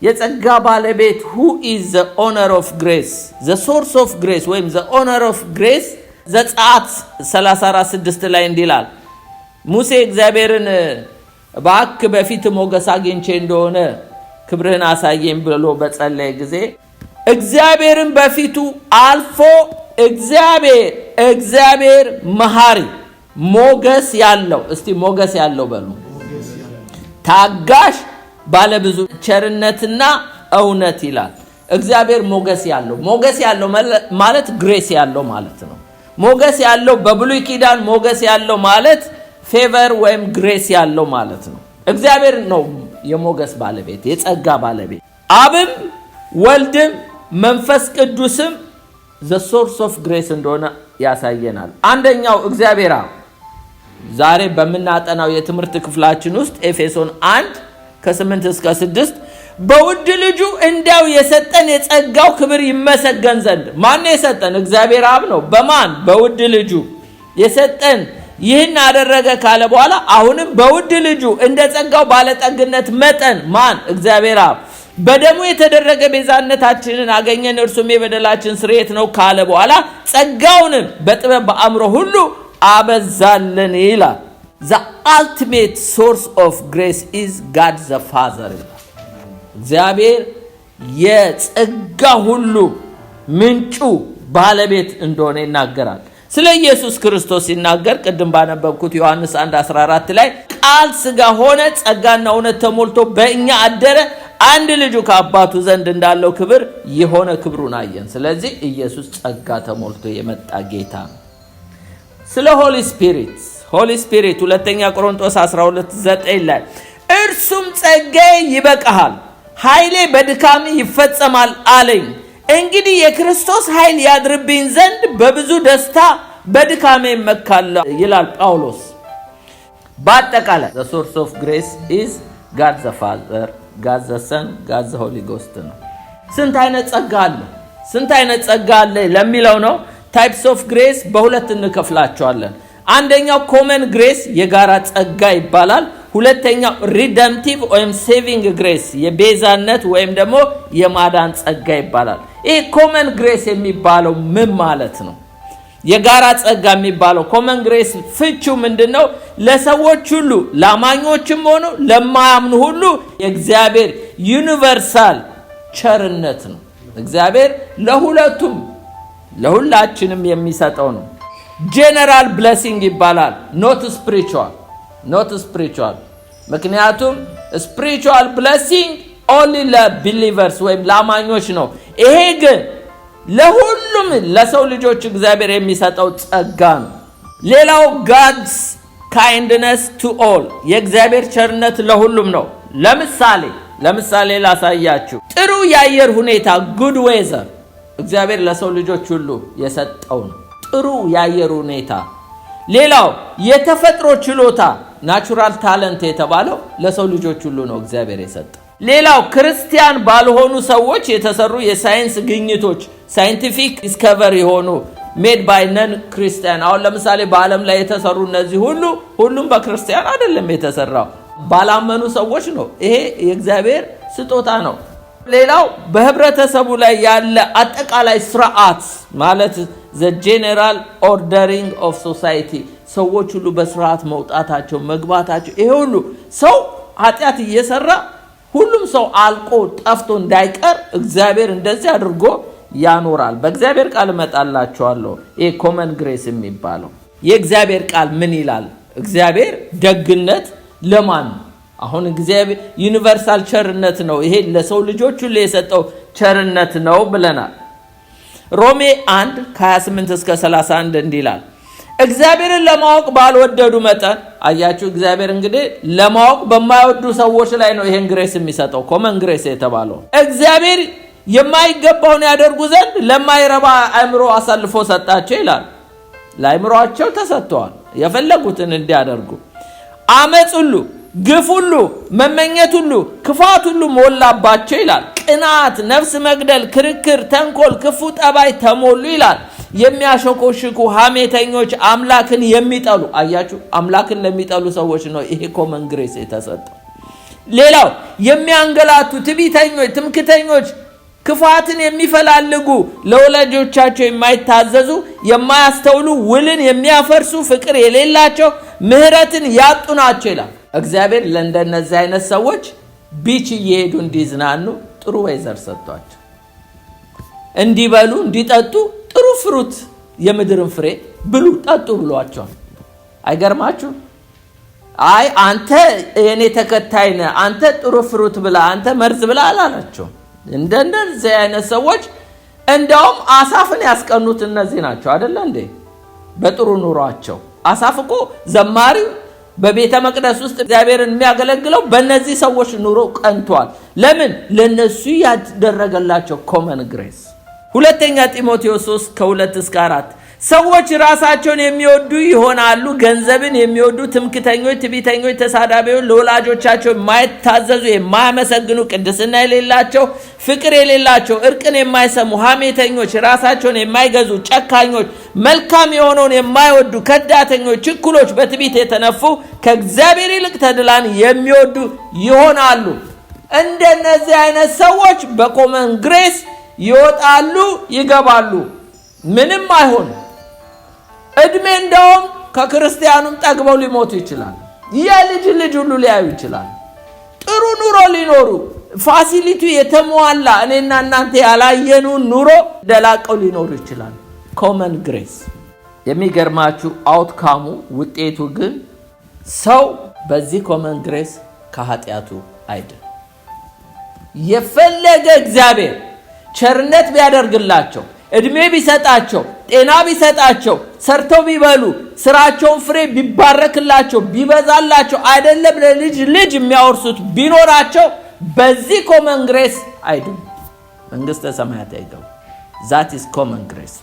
የጸጋ ባለቤት who is the owner of grace the source of grace ወይም the owner of grace ዘጸአት 34:6 ላይ እንዲላል ሙሴ እግዚአብሔርን ባክ በፊት ሞገስ አግኝቼ እንደሆነ ክብርህን አሳየኝ ብሎ በጸለየ ጊዜ እግዚአብሔርን በፊቱ አልፎ እግዚአብሔር መሐሪ ሞገስ ያለው እስቲ ሞገስ ያለው በሉ ታጋሽ ባለብዙ ቸርነትና እውነት ይላል። እግዚአብሔር ሞገስ ያለው ማለት ግሬስ ያለው ማለት ነው። ሞገስ ያለው በብሉይ ኪዳን ሞገስ ያለው ማለት ፌቨር ወይም ግሬስ ያለው ማለት ነው። እግዚአብሔር ነው የሞገስ ባለቤት የጸጋ ባለቤት። አብም ወልድም መንፈስ ቅዱስም the source of grace እንደሆነ ያሳየናል። አንደኛው እግዚአብሔር ዛሬ በመናጠናው የትምህርት ክፍላችን ውስጥ ኤፌሶን 1:8-6 በውድ ልጁ እንዲያው የሰጠን የጸጋው ክብር ይመሰገን ዘንድ ማን የሰጠን? እግዚአብሔር አብ ነው። በማን? በውድ ልጁ የሰጠን ይህን አደረገ ካለ በኋላ አሁንም በውድ ልጁ እንደ ጸጋው ባለጠግነት መጠን ማን? እግዚአብሔር አብ በደሙ የተደረገ ቤዛነታችንን አገኘን እርሱም የበደላችን ስርየት ነው ካለ በኋላ ጸጋውንም በጥበብ በአእምሮ ሁሉ አበዛልን ይላል። the ultimate source of grace is God the Father። እግዚአብሔር የጸጋ ሁሉ ምንጩ ባለቤት እንደሆነ ይናገራል። ስለ ኢየሱስ ክርስቶስ ሲናገር ቅድም ባነበብኩት ዮሐንስ 1:14 ላይ ቃል ሥጋ ሆነ ጸጋና እውነት ተሞልቶ በእኛ አደረ አንድ ልጁ ከአባቱ ዘንድ እንዳለው ክብር የሆነ ክብሩን አየን። ስለዚህ ኢየሱስ ጸጋ ተሞልቶ የመጣ ጌታ ነው። ስለ ሆሊ ስፒሪት ሁለተኛ ቆሮንቶስ 12:9 ላይ እርሱም ጸጋዬ ይበቃሃል ኃይሌ በድካም ይፈጸማል አለኝ። እንግዲህ የክርስቶስ ኃይል ያድርብኝ ዘንድ በብዙ ደስታ በድካሜ እመካለሁ ይላል ጳውሎስ። በአጠቃላይ the source of grace is God the Father, God the Son, God the Holy Ghost ነው። ስንት አይነት ጸጋ አለ ለሚለው ነው types of grace በሁለት እንከፍላቸዋለን። አንደኛው common grace የጋራ ጸጋ ይባላል። ሁለተኛው redemptive ወይም saving grace የቤዛነት ወይም ደግሞ የማዳን ጸጋ ይባላል። ይሄ common grace የሚባለው ምን ማለት ነው? የጋራ ጸጋ የሚባለው ኮመን ግሬስ ፍቺው ምንድነው? ለሰዎች ሁሉ ለአማኞችም ሆነ ለማያምኑ ሁሉ የእግዚአብሔር ዩኒቨርሳል ቸርነት ነው። እግዚአብሔር ለሁላችንም የሚሰጠው ነው። ጄነራል ብሌሲንግ ይባላል። ኖት ስፒሪቹዋል። ምክንያቱም ስፒሪቹዋል ብሌሲንግ ኦንሊ ለቢሊቨርስ ወይም ለአማኞች ነው። ይሄ ግን ለሁሉም ለሰው ልጆች እግዚአብሔር የሚሰጠው ጸጋ ነው። ሌላው ጋድስ ካይንድነስ ቱ ኦል የእግዚአብሔር ቸርነት ለሁሉም ነው። ለምሳሌ ላሳያችሁ። ጥሩ የአየር ሁኔታ ጉድ ዌዘር እግዚአብሔር ለሰው ልጆች ሁሉ የሰጠው ነው። ጥሩ የአየር ሁኔታ። ሌላው የተፈጥሮ ችሎታ ናቹራል ታለንት የተባለው ለሰው ልጆች ሁሉ ነው እግዚአብሔር የሰጠው። ሌላው ክርስቲያን ባልሆኑ ሰዎች የተሰሩ የሳይንስ ግኝቶች ሳይንቲፊክ ዲስከቨሪ የሆኑ ሜድ ባይ ነን ክርስቲያን። አሁን ለምሳሌ በዓለም ላይ የተሰሩ እነዚህ ሁሉም በክርስቲያን አይደለም የተሰራው፣ ባላመኑ ሰዎች ነው። ይሄ የእግዚአብሔር ስጦታ ነው። ሌላው በህብረተሰቡ ላይ ያለ አጠቃላይ ስርዓት ማለት the general ordering of society ሰዎች ሁሉ በስርዓት መውጣታቸው መግባታቸው፣ ይሄ ሁሉ ሰው ኃጢአት እየሰራ ሁሉም ሰው አልቆ ጠፍቶ እንዳይቀር እግዚአብሔር እንደዚህ አድርጎ ያኖራል። በእግዚአብሔር ቃል እመጣላችኋለሁ። ይሄ ኮመን ግሬስ የሚባለው የእግዚአብሔር ቃል ምን ይላል? እግዚአብሔር ደግነት ለማን? አሁን እግዚአብሔር ዩኒቨርሳል ቸርነት ነው። ይሄ ለሰው ልጆች ሁሉ የሰጠው ቸርነት ነው ብለናል። ሮሜ 1 ከ28 እስከ 31 እንዲህ ይላል፣ እግዚአብሔርን ለማወቅ ባልወደዱ መጠን። አያችሁ፣ እግዚአብሔር እንግዲህ ለማወቅ በማይወዱ ሰዎች ላይ ነው ይሄን ግሬስ የሚሰጠው፣ ኮመን ግሬስ የተባለው። እግዚአብሔር የማይገባውን ያደርጉ ዘንድ ለማይረባ አእምሮ አሳልፎ ሰጣቸው ይላል። ለአእምሮአቸው ተሰጥቷል የፈለጉትን እንዲያደርጉ። አመጽ ሁሉ፣ ግፍ ሁሉ፣ መመኘት ሁሉ፣ ክፋት ሁሉ ሞላባቸው ይላል። ቅናት፣ ነፍስ መግደል፣ ክርክር፣ ተንኮል፣ ክፉ ጠባይ ተሞሉ ይላል። የሚያሾኮሽኩ ሐሜተኞች፣ አምላክን የሚጠሉ። አያችሁ፣ አምላክን ለሚጠሉ ሰዎች ነው ይሄ ኮመን ግሬስ የተሰጠው። ሌላው የሚያንገላቱ፣ ትዕቢተኞች፣ ትምክተኞች፣ ክፋትን የሚፈላልጉ፣ ለወላጆቻቸው የማይታዘዙ፣ የማያስተውሉ፣ ውልን የሚያፈርሱ፣ ፍቅር የሌላቸው፣ ምሕረትን ያጡ ናቸው ይላል። እግዚአብሔር ለእንደነዚህ አይነት ሰዎች ቢች እየሄዱ እንዲዝናኑ ጥሩ ወይዘር ሰጥቷቸው እንዲበሉ እንዲጠጡ ጥሩ ፍሩት የምድርን ፍሬ ብሉ ጠጡ ብሏቸዋል። አይገርማችሁ? አይ አንተ የኔ ተከታይ ነህ፣ አንተ ጥሩ ፍሩት ብላ፣ አንተ መርዝ ብላ አላላቸው። እንደነዚህ አይነት ሰዎች እንደውም አሳፍን ያስቀኑት እነዚህ ናቸው አይደለ እንዴ? በጥሩ ኑሯቸው አሳፍ እኮ ዘማሪው በቤተ መቅደስ ውስጥ እግዚአብሔርን የሚያገለግለው በእነዚህ ሰዎች ኑሮ ቀንቷል። ለምን? ለነሱ ያደረገላቸው ኮመን ግሬስ። ሁለተኛ ጢሞቴዎስ 3 ከ2 እስከ 4 ሰዎች ራሳቸውን የሚወዱ ይሆናሉ፣ ገንዘብን የሚወዱ፣ ትምክተኞች፣ ትዕቢተኞች፣ ተሳዳቢዎች፣ ለወላጆቻቸው የማይታዘዙ፣ የማያመሰግኑ፣ ቅድስና የሌላቸው፣ ፍቅር የሌላቸው፣ እርቅን የማይሰሙ፣ ሐሜተኞች፣ ራሳቸውን የማይገዙ፣ ጨካኞች፣ መልካም የሆነውን የማይወዱ፣ ከዳተኞች፣ ችኩሎች፣ በትዕቢት የተነፉ፣ ከእግዚአብሔር ይልቅ ተድላን የሚወዱ ይሆናሉ። እንደነዚህ አይነት ሰዎች በኮመን ግሬስ ይወጣሉ ይገባሉ። ምንም አይሆን። እድሜ እንደውም ከክርስቲያኑም ጠግበው ሊሞቱ ይችላል። የልጅ ሁሉ ሊያዩ ይችላል። ጥሩ ኑሮ ሊኖሩ፣ ፋሲሊቲ የተሟላ እኔና እናንተ ያላየኑ ኑሮ ደላቀው ሊኖሩ ይችላል። ኮመን ግሬስ። የሚገርማችሁ አውትካሙ ውጤቱ ግን ሰው በዚህ ኮመን ግሬስ ከኃጢአቱ አይድን። የፈለገ እግዚአብሔር ቸርነት ቢያደርግላቸው፣ እድሜ ቢሰጣቸው፣ ጤና ቢሰጣቸው፣ ሰርተው ቢበሉ፣ ስራቸውን ፍሬ ቢባረክላቸው፣ ቢበዛላቸው፣ አይደለም ለልጅ የሚያወርሱት ቢኖራቸው በዚህ ኮመን ግሬስ አይድኑ፣ መንግስተ ሰማያት አይገቡ። ዛት ኢዝ ኮመን ግሬስ።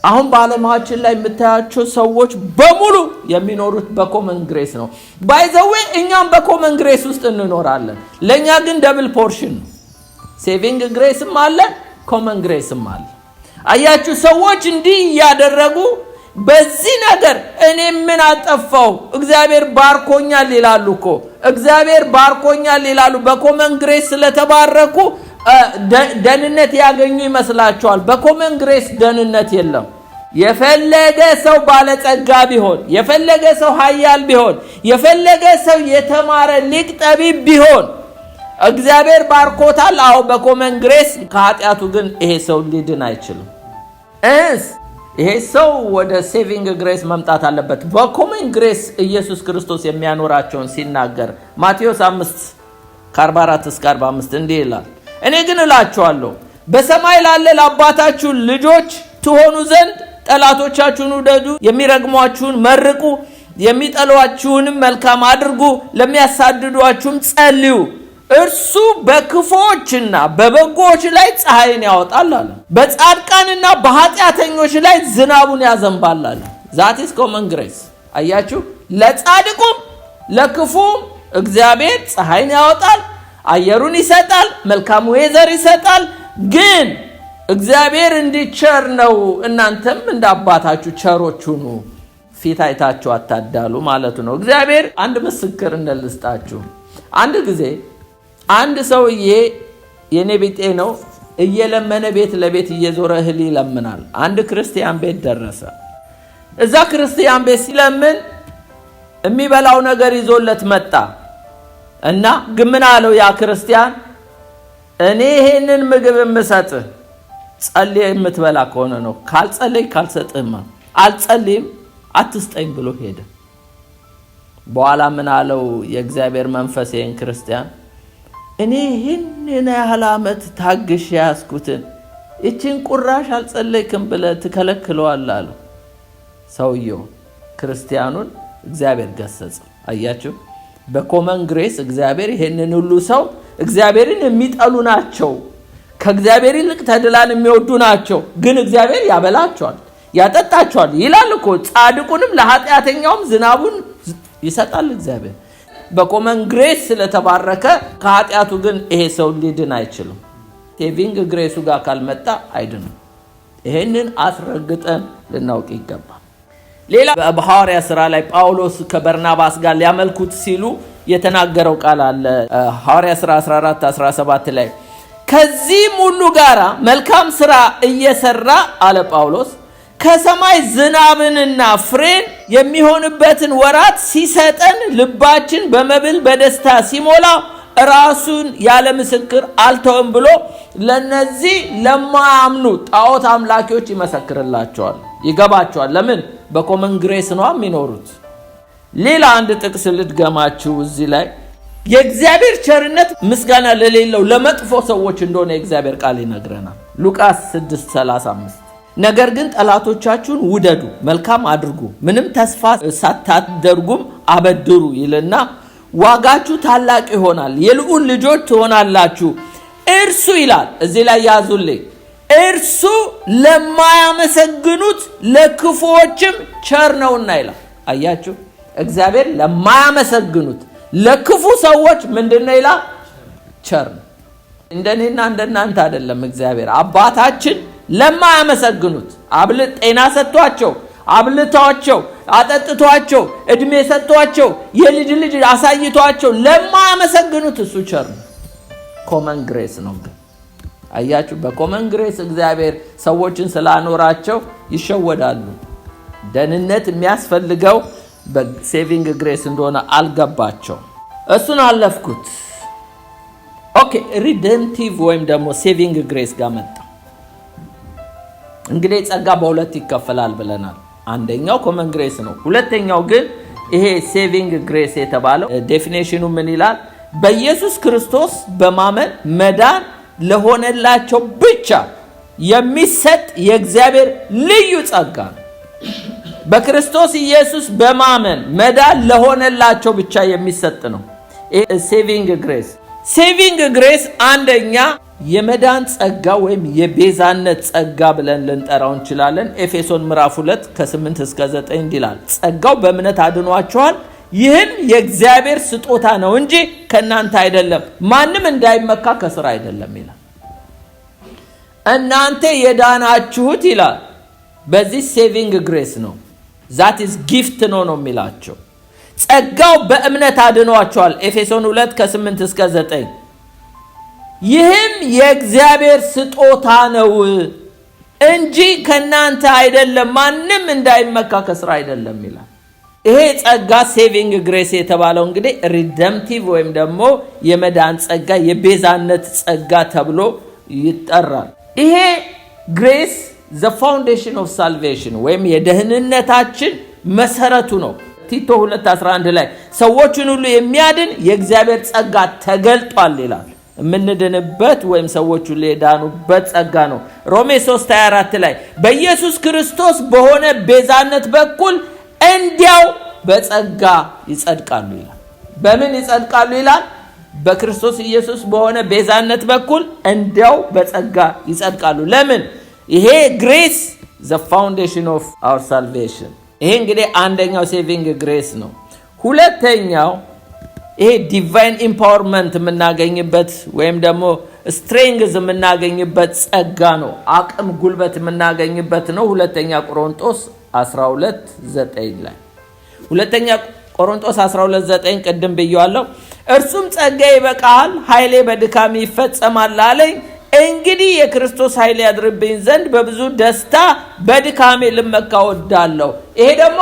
አሁን በዓለማችን ላይ የምታያቸው ሰዎች በሙሉ የሚኖሩት በኮመን ግሬስ ነው። ባይ ዘ ዌይ እኛም በኮመን ግሬስ ውስጥ እንኖራለን። ለኛ ግን ደብል ፖርሽን ነው። ሴቪንግ ግሬስም አለ፣ ኮመን ግሬስም አለ። አያችሁ፣ ሰዎች እንዲህ ያደረጉ በዚህ ነገር እኔ ምን አጠፋው እግዚአብሔር ባርኮኛል ይላሉ እኮ። እግዚአብሔር ባርኮኛል ይላሉ። በኮመን ግሬስ ስለተባረኩ ደህንነት ያገኙ ይመስላቸዋል። በኮመን ግሬስ ደህንነት የለም። የፈለገ ሰው ባለጸጋ ቢሆን፣ የፈለገ ሰው ኃያል ቢሆን፣ የፈለገ ሰው የተማረ ሊቅ ጠቢብ ቢሆን እግዚአብሔር ባርኮታል። አዎ በኮመን ግሬስ። ከኃጢአቱ ግን ይሄ ሰው ሊድን አይችልም። ይሄ ሰው ወደ ሴቪንግ ግሬስ መምጣት አለበት። በኮመን ግሬስ ኢየሱስ ክርስቶስ የሚያኖራቸውን ሲናገር ማቴዎስ 5:44-45 እንዲህ ይላል፣ እኔ ግን እላችኋለሁ በሰማይ ላለ ለአባታችሁ ልጆች ትሆኑ ዘንድ ጠላቶቻችሁን ውደዱ፣ የሚረግሟችሁን መርቁ፣ የሚጠሏችሁንም መልካም አድርጉ፣ ለሚያሳድዷችሁም ጸልዩ፣ እርሱ በክፉዎችና በበጎዎች ላይ ፀሐይን ያወጣል አለ፣ በጻድቃንና በኃጢአተኞች ላይ ዝናቡን ያዘንባል አለ። ዛቲስ ኮመን ግሬስ። አያችሁ፣ ለጻድቁም ለክፉም እግዚአብሔር ፀሐይን ያወጣል፣ አየሩን ይሰጣል፣ መልካም ዌዘር ይሰጣል። ግን እግዚአብሔር እንዲቸር ነው። እናንተም እንደ አባታችሁ ቸሮች ሁኑ፣ ፊት አይታችሁ አታዳሉ ማለት ነው። እግዚአብሔር አንድ ምስክር እንደልስጣችሁ። አንድ ጊዜ አንድ ሰውዬ የኔ ቢጤ ነው፣ እየለመነ ቤት ለቤት እየዞረ እህል ይለምናል። አንድ ክርስቲያን ቤት ደረሰ። እዛ ክርስቲያን ቤት ሲለምን የሚበላው ነገር ይዞለት መጣ እና ግን አለው ያ ክርስቲያን፣ እኔ ይሄንን ምግብ የምሰጥህ ጸልይ የምትበላ ከሆነ ነው፣ ካልጸለይ ካልሰጥህማ አልጸልይም፣ አትስጠኝ ብሎ ሄደ። በኋላ ምን አለው የእግዚአብሔር መንፈስ ይሄን ክርስቲያን፣ እኔ ይህንን ያህል ዓመት ታግሽ ያስኩትን እቺን ቁራሽ አልጸለይክም ብለህ ትከለክለዋለህ አለው። ሰውየው ክርስቲያኑን እግዚአብሔር ገሰጸ። አያችሁ፣ በኮመን ግሬስ እግዚአብሔር ይሄንን ሁሉ ሰው እግዚአብሔርን የሚጠሉ ናቸው፣ ከእግዚአብሔር ይልቅ ተድላን የሚወዱ ናቸው፣ ግን እግዚአብሔር ያበላቸዋል፣ ያጠጣቸዋል ይላል እኮ። ጻድቁንም ለኃጢአተኛውም ዝናቡን ይሰጣል እግዚአብሔር። በኮመን ግሬስ ስለተባረከ ከኃጢአቱ ግን ይሄ ሰው ሊድን አይችልም። ሴቪንግ ግሬሱ ጋር ካልመጣ አይድንም። ይሄንን አስረግጠን ልናውቅ ይገባል። ሌላ በሐዋርያ ሥራ ላይ ጳውሎስ ከበርናባስ ጋር ሊያመልኩት ሲሉ የተናገረው ቃል አለ። ሐዋርያ ሥራ 14:17 ላይ ከዚህም ሁሉ ጋራ መልካም ሥራ እየሰራ አለ ጳውሎስ ከሰማይ ዝናብንና ፍሬን የሚሆንበትን ወራት ሲሰጠን ልባችን በመብል በደስታ ሲሞላ ራሱን ያለ ምስክር አልተውም ብሎ ለነዚህ ለማያምኑ ጣዖት አምላኪዎች ይመሰክርላቸዋል፣ ይገባቸዋል። ለምን? በኮመን ግሬስ ነው የሚኖሩት። ሌላ አንድ ጥቅስ ልድገማችሁ እዚህ ላይ የእግዚአብሔር ቸርነት ምስጋና ለሌለው ለመጥፎ ሰዎች እንደሆነ የእግዚአብሔር ቃል ይነግረናል። ሉቃስ 6:35 ነገር ግን ጠላቶቻችሁን ውደዱ፣ መልካም አድርጉ፣ ምንም ተስፋ ሳታደርጉም አበድሩ ይልና ዋጋችሁ ታላቅ ይሆናል፣ የልዑል ልጆች ትሆናላችሁ። እርሱ ይላል እዚህ ላይ ያዙልኝ፣ እርሱ ለማያመሰግኑት ለክፉዎችም ቸር ነውና ይላል። አያችሁ፣ እግዚአብሔር ለማያመሰግኑት ለክፉ ሰዎች ምንድነው ይላል? ቸር ነው። እንደኔና እንደናንተ አይደለም። እግዚአብሔር አባታችን ለማያመሰግኑት ጤና ሰጥቷቸው አብልቷቸው አጠጥቷቸው እድሜ ሰጥቷቸው የልጅ ልጅ አሳይቷቸው ለማያመሰግኑት እሱ ቸር ነው። ኮመን ግሬስ ነው። ግን አያችሁ፣ በኮመን ግሬስ እግዚአብሔር ሰዎችን ስላኖራቸው ይሸወዳሉ። ደህንነት የሚያስፈልገው በሴቪንግ ግሬስ እንደሆነ አልገባቸው። እሱን አለፍኩት። ኦኬ፣ ሪደምቲቭ ወይም ደግሞ ሴቪንግ ግሬስ ጋር መጣ። እንግዲህ ጸጋ በሁለት ይከፈላል ብለናል። አንደኛው ኮመን ግሬስ ነው። ሁለተኛው ግን ይሄ ሴቪንግ ግሬስ የተባለው ዴፊኒሽኑ ምን ይላል? በኢየሱስ ክርስቶስ በማመን መዳን ለሆነላቸው ብቻ የሚሰጥ የእግዚአብሔር ልዩ ጸጋ ነው። በክርስቶስ ኢየሱስ በማመን መዳን ለሆነላቸው ብቻ የሚሰጥ ነው ይሄ ሴቪንግ ግሬስ። ሴቪንግ ግሬስ አንደኛ የመዳን ጸጋ ወይም የቤዛነት ጸጋ ብለን ልንጠራው እንችላለን። ኤፌሶን ምዕራፍ 2:8-9 ይላል፣ ጸጋው በእምነት አድኗችኋል፣ ይህም የእግዚአብሔር ስጦታ ነው እንጂ ከእናንተ አይደለም፣ ማንም እንዳይመካ ከስራ አይደለም ይላል። እናንተ የዳናችሁት ይላል በዚህ ሴቪንግ ግሬስ ነው። ዛት ኢዝ ጊፍት ነው የሚላቸው። ጸጋው በእምነት አድኗችኋል ኤፌሶን 2:8-9 ይህም የእግዚአብሔር ስጦታ ነው እንጂ ከናንተ አይደለም፣ ማንም እንዳይመካ ከስራ አይደለም ይላል። ይሄ ጸጋ ሴቪንግ ግሬስ የተባለው እንግዲህ ሪደምፕቲቭ ወይም ደግሞ የመዳን ጸጋ የቤዛነት ጸጋ ተብሎ ይጠራል። ይሄ ግሬስ the foundation of salvation ወይም የደህንነታችን መሰረቱ ነው። ቲቶ 2:11 ላይ ሰዎችን ሁሉ የሚያድን የእግዚአብሔር ጸጋ ተገልጧል ይላል። የምንድንበት ወይም ሰዎች ሁሉ የዳኑበት ጸጋ ነው። ሮሜ 3:24 ላይ በኢየሱስ ክርስቶስ በሆነ ቤዛነት በኩል እንዲያው በጸጋ ይጸድቃሉ ይላል። በምን ይጸድቃሉ ይላል? በክርስቶስ ኢየሱስ በሆነ ቤዛነት በኩል እንዲያው በጸጋ ይጸድቃሉ። ለምን? ይሄ ግሬስ the foundation of our salvation። ይሄ እንግዲህ አንደኛው ሴቪንግ ግሬስ ነው። ሁለተኛው ይሄ ዲቫይን ኢምፓወርመንት የምናገኝበት ወይም ደግሞ ስትሬንግዝ የምናገኝበት ጸጋ ነው። አቅም ጉልበት የምናገኝበት ነው። ሁለተኛ ቆሮንቶስ 12:9 ላይ ሁለተኛ ቆሮንቶስ 12:9 ቅድም ብየዋለሁ። እርሱም ጸጋ ይበቃል፣ ኃይሌ በድካም ይፈጸማል አለኝ። እንግዲህ የክርስቶስ ኃይል ያድርብኝ ዘንድ በብዙ ደስታ በድካሜ ልመካ ወዳለሁ። ይሄ ደግሞ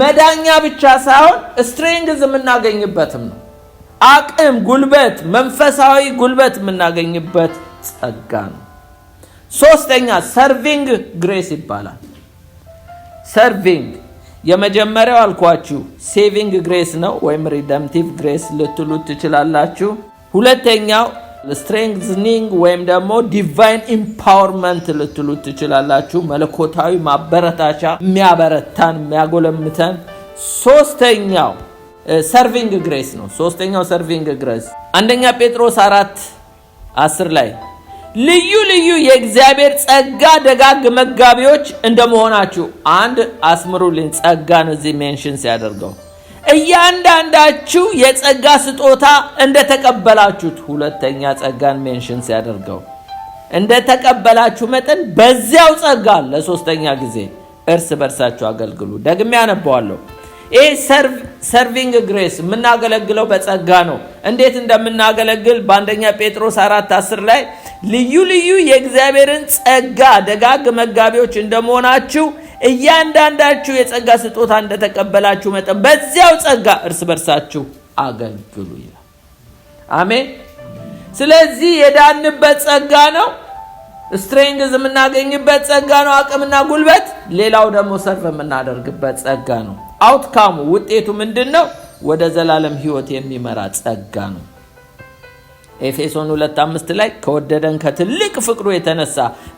መዳኛ ብቻ ሳይሆን ስትሬንግዝ የምናገኝበትም ነው። አቅም ጉልበት፣ መንፈሳዊ ጉልበት የምናገኝበት ጸጋ ነው። ሶስተኛ ሰርቪንግ ግሬስ ይባላል። ሰርቪንግ የመጀመሪያው አልኳችሁ ሴቪንግ ግሬስ ነው ወይም ሪደምፕቲቭ ግሬስ ልትሉት ትችላላችሁ። ሁለተኛው ስትሬንግዝኒንግ ወይም ደግሞ ዲቫይን ኢምፓወርመንት ልትሉት ትችላላችሁ። መለኮታዊ ማበረታቻ፣ የሚያበረታን የሚያጎለምተን። ሶስተኛው ሰርቪንግ ግሬስ ነው። ሶስተኛው ሰርቪንግ ግሬስ አንደኛ ጴጥሮስ 4:10 ላይ ልዩ ልዩ የእግዚአብሔር ጸጋ ደጋግ መጋቢዎች እንደመሆናችሁ። አንድ አስምሩልኝ ጸጋን እዚህ ሜንሽን ሲያደርገው እያንዳንዳችሁ የጸጋ ስጦታ እንደተቀበላችሁት። ሁለተኛ ጸጋን ሜንሽን ሲያደርገው እንደተቀበላችሁ መጠን በዚያው ጸጋ ለሶስተኛ ጊዜ እርስ በርሳችሁ አገልግሉ። ደግሜ ያነባዋለሁ። ይሄ ሰርቪንግ ግሬስ የምናገለግለው በጸጋ ነው። እንዴት እንደምናገለግል በአንደኛ ጴጥሮስ 4:10 ላይ ልዩ ልዩ የእግዚአብሔርን ጸጋ ደጋግ መጋቢዎች እንደመሆናችሁ እያንዳንዳችሁ የጸጋ ስጦታ እንደተቀበላችሁ መጠን በዚያው ጸጋ እርስ በርሳችሁ አገልግሉ ይላል። አሜን። ስለዚህ የዳንበት ጸጋ ነው። ስትሬንግዝ የምናገኝበት ጸጋ ነው፣ አቅምና ጉልበት። ሌላው ደግሞ ሰርቭ የምናደርግበት ጸጋ ነው። አውትካሙ ውጤቱ ምንድነው? ወደ ዘላለም ሕይወት የሚመራ ጸጋ ነው። ኤፌሶን 2:5 ላይ ከወደደን ከትልቅ ፍቅሩ የተነሳ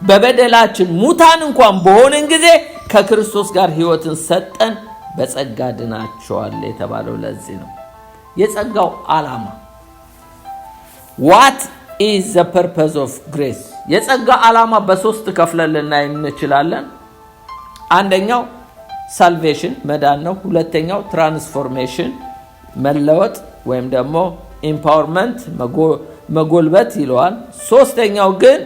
በበደላችን ሙታን እንኳን በሆነን ጊዜ ከክርስቶስ ጋር ሕይወትን ሰጠን፣ በጸጋ ድናቸዋል የተባለው ለዚህ ነው። የጸጋው ዓላማ what is the purpose of grace? የጸጋ ዓላማ በሶስት ከፍለን ልናይ እንችላለን። አንደኛው ሳልቬሽን መዳን ነው። ሁለተኛው ትራንስፎርሜሽን መለወጥ ወይም ደግሞ ኢምፓወርመንት መጎልበት ይለዋል። ሶስተኛው ግን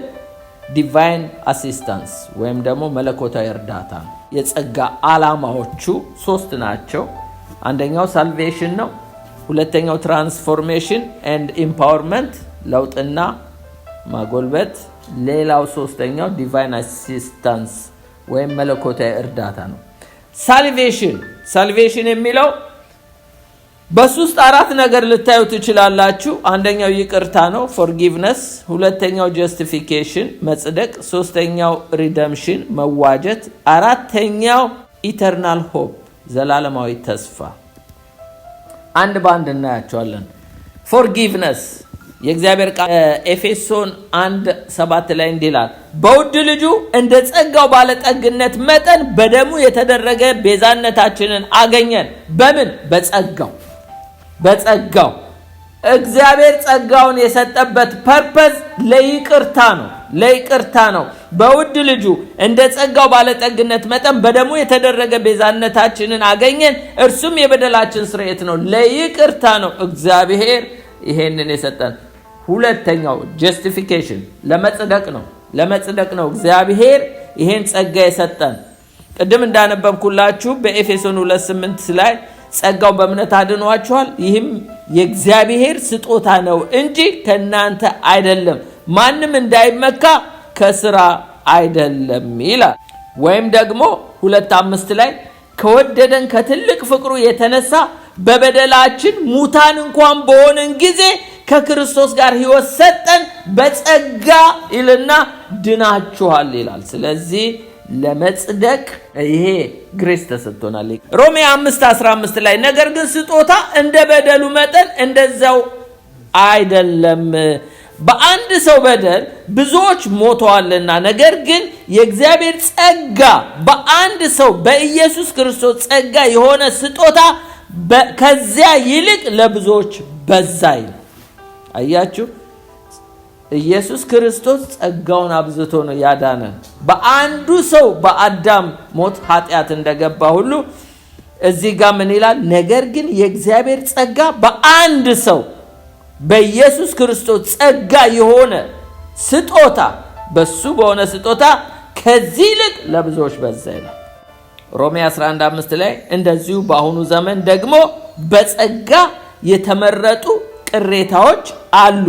ዲቫይን አሲስታንስ ወይም ደግሞ መለኮታዊ እርዳታ ነው። የጸጋ ዓላማዎቹ ሶስት ናቸው። አንደኛው ሳልቬሽን ነው። ሁለተኛው ትራንስፎርሜሽን ኤንድ ኢምፓወርመንት ለውጥና ማጎልበት። ሌላው ሶስተኛው ዲቫይን አሲስታንስ ወይም መለኮታዊ እርዳታ ነው። ሳልቬሽን የሚለው በሶስት አራት ነገር ልታዩ ትችላላችሁ። አንደኛው ይቅርታ ነው forgiveness፣ ሁለተኛው justification መጽደቅ፣ ሶስተኛው redemption መዋጀት፣ አራተኛው eternal hope ዘላለማዊ ተስፋ። አንድ ባንድ እናያቸዋለን። forgiveness የእግዚአብሔር ቃል ኤፌሶን 1:7 ላይ እንዲላል በውድ ልጁ እንደ ጸጋው ባለጠግነት መጠን በደሙ የተደረገ ቤዛነታችንን አገኘን። በምን? በጸጋው እግዚአብሔር ጸጋውን የሰጠበት ፐርፐዝ ለይቅርታ ነው። በውድ ልጁ እንደ ጸጋው ባለጠግነት መጠን በደሙ የተደረገ ቤዛነታችንን አገኘን፣ እርሱም የበደላችን ስርየት ነው። ለይቅርታ ነው እግዚአብሔር ይሄንን የሰጠን። ሁለተኛው ጀስቲፊኬሽን ለመጽደቅ ነው እግዚአብሔር ይሄን ጸጋ የሰጠን። ቅድም እንዳነበብኩላችሁ በኤፌሶን 2:8 ላይ ጸጋው በእምነት አድኗችኋል፣ ይህም የእግዚአብሔር ስጦታ ነው እንጂ ከናንተ አይደለም፣ ማንም እንዳይመካ ከስራ አይደለም ይላል። ወይም ደግሞ 2:5 ላይ ከወደደን ከትልቅ ፍቅሩ የተነሳ በበደላችን ሙታን እንኳን በሆነን ጊዜ ከክርስቶስ ጋር ሕይወት ሰጠን፣ በጸጋ ይልና ድናችኋል ይላል። ስለዚህ ለመጽደቅ ይሄ ግሬስ ተሰጥቶናል። ሮሜ 5:15 ላይ ነገር ግን ስጦታ እንደ በደሉ መጠን እንደዛው አይደለም፣ በአንድ ሰው በደል ብዙዎች ሞተዋልና፣ ነገር ግን የእግዚአብሔር ጸጋ በአንድ ሰው በኢየሱስ ክርስቶስ ጸጋ የሆነ ስጦታ ከዚያ ይልቅ ለብዙዎች በዛ ይላል። አያችሁ፣ ኢየሱስ ክርስቶስ ጸጋውን አብዝቶ ነው ያዳነን። በአንዱ ሰው በአዳም ሞት ኃጢአት እንደገባ ሁሉ እዚህ ጋር ምን ይላል? ነገር ግን የእግዚአብሔር ጸጋ በአንድ ሰው በኢየሱስ ክርስቶስ ጸጋ የሆነ ስጦታ በሱ በሆነ ስጦታ ከዚህ ይልቅ ለብዙዎች በዛ ይላል። ሮሜ 11:5 ላይ እንደዚሁ በአሁኑ ዘመን ደግሞ በጸጋ የተመረጡ ቅሬታዎች አሉ፣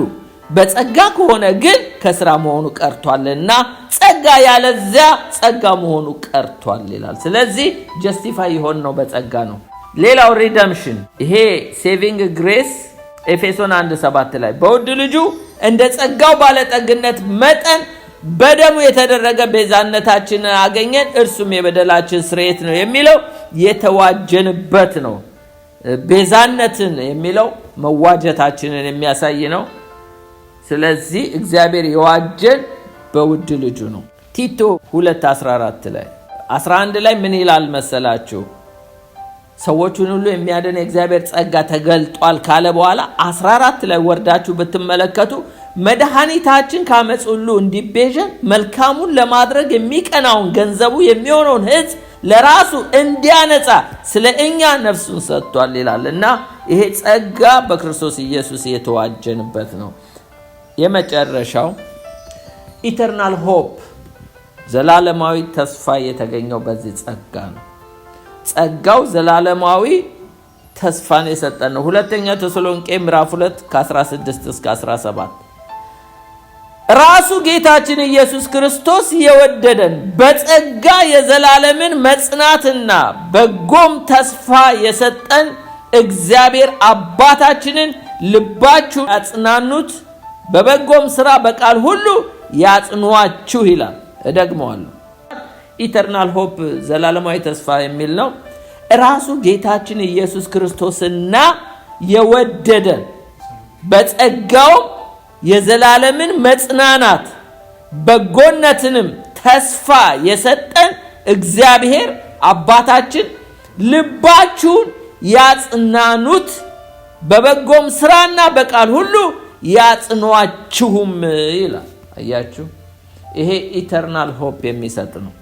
በጸጋ ከሆነ ግን ከስራ መሆኑ ቀርቷልና ጸጋ ያለዚያ ጸጋ መሆኑ ቀርቷል ይላል። ስለዚህ ጀስቲፋይ የሆን ነው በጸጋ ነው። ሌላው ሪደምሽን፣ ይሄ ሴቪንግ ግሬስ ኤፌሶን 1:7 ላይ በውድ ልጁ እንደ ጸጋው ባለጠግነት መጠን በደሙ የተደረገ ቤዛነታችንን አገኘን፣ እርሱም የበደላችን ስርየት ነው የሚለው የተዋጀንበት ነው። ቤዛነትን የሚለው መዋጀታችንን የሚያሳይ ነው። ስለዚህ እግዚአብሔር የዋጀን በውድ ልጁ ነው። ቲቶ 2:14 ላይ 11 ላይ ምን ይላል መሰላችሁ? ሰዎችን ሁሉ የሚያድን የእግዚአብሔር ጸጋ ተገልጧል ካለ በኋላ 14 ላይ ወርዳችሁ ብትመለከቱ መድኃኒታችን ከአመፅ ሁሉ እንዲቤዠን መልካሙን ለማድረግ የሚቀናውን ገንዘቡ የሚሆነውን ሕዝብ ለራሱ እንዲያነጻ ስለ እኛ ነፍሱን ሰጥቷል ይላል። እና ይሄ ጸጋ በክርስቶስ ኢየሱስ የተዋጀንበት ነው። የመጨረሻው ኢተርናል ሆፕ፣ ዘላለማዊ ተስፋ የተገኘው በዚህ ጸጋ ነው። ጸጋው ዘላለማዊ ተስፋን የሰጠን ነው። 2ኛ ተሰሎንቄ ምዕራፍ 2:16-17 ራሱ ጌታችን ኢየሱስ ክርስቶስ የወደደን በጸጋ የዘላለምን መጽናትና በጎም ተስፋ የሰጠን እግዚአብሔር አባታችንን ልባችሁ ያጽናኑት፣ በበጎም ሥራ በቃል ሁሉ ያጽኗችሁ ይላል። እደግመዋለሁ። ኢተርናል ሆፕ ዘላለማዊ ተስፋ የሚል ነው። ራሱ ጌታችን ኢየሱስ ክርስቶስና የወደደን በጸጋው የዘላለምን መጽናናት በጎነትንም ተስፋ የሰጠን እግዚአብሔር አባታችን ልባችሁን ያጽናኑት፣ በበጎም ሥራና በቃል ሁሉ ያጽኗችሁም ይላል። አያችሁ፣ ይሄ ኢተርናል ሆፕ የሚሰጥ ነው።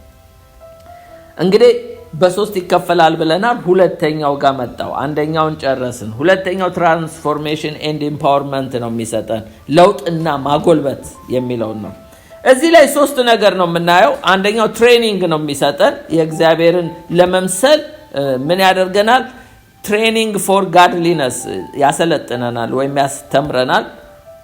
እንግዲህ በሶስት ይከፈላል ብለናል። ሁለተኛው ጋር መጣው። አንደኛውን ጨረስን። ሁለተኛው ትራንስፎርሜሽን ኤንድ ኢምፓወርመንት ነው የሚሰጠን፣ ለውጥና ማጎልበት የሚለውን ነው። እዚህ ላይ 3 ነገር ነው የምናየው። አንደኛው ትሬኒንግ ነው የሚሰጠን፣ የእግዚአብሔርን ለመምሰል ምን ያደርገናል? ትሬኒንግ ፎር ጋድሊነስ ያሰለጥነናል ወይም ያስተምረናል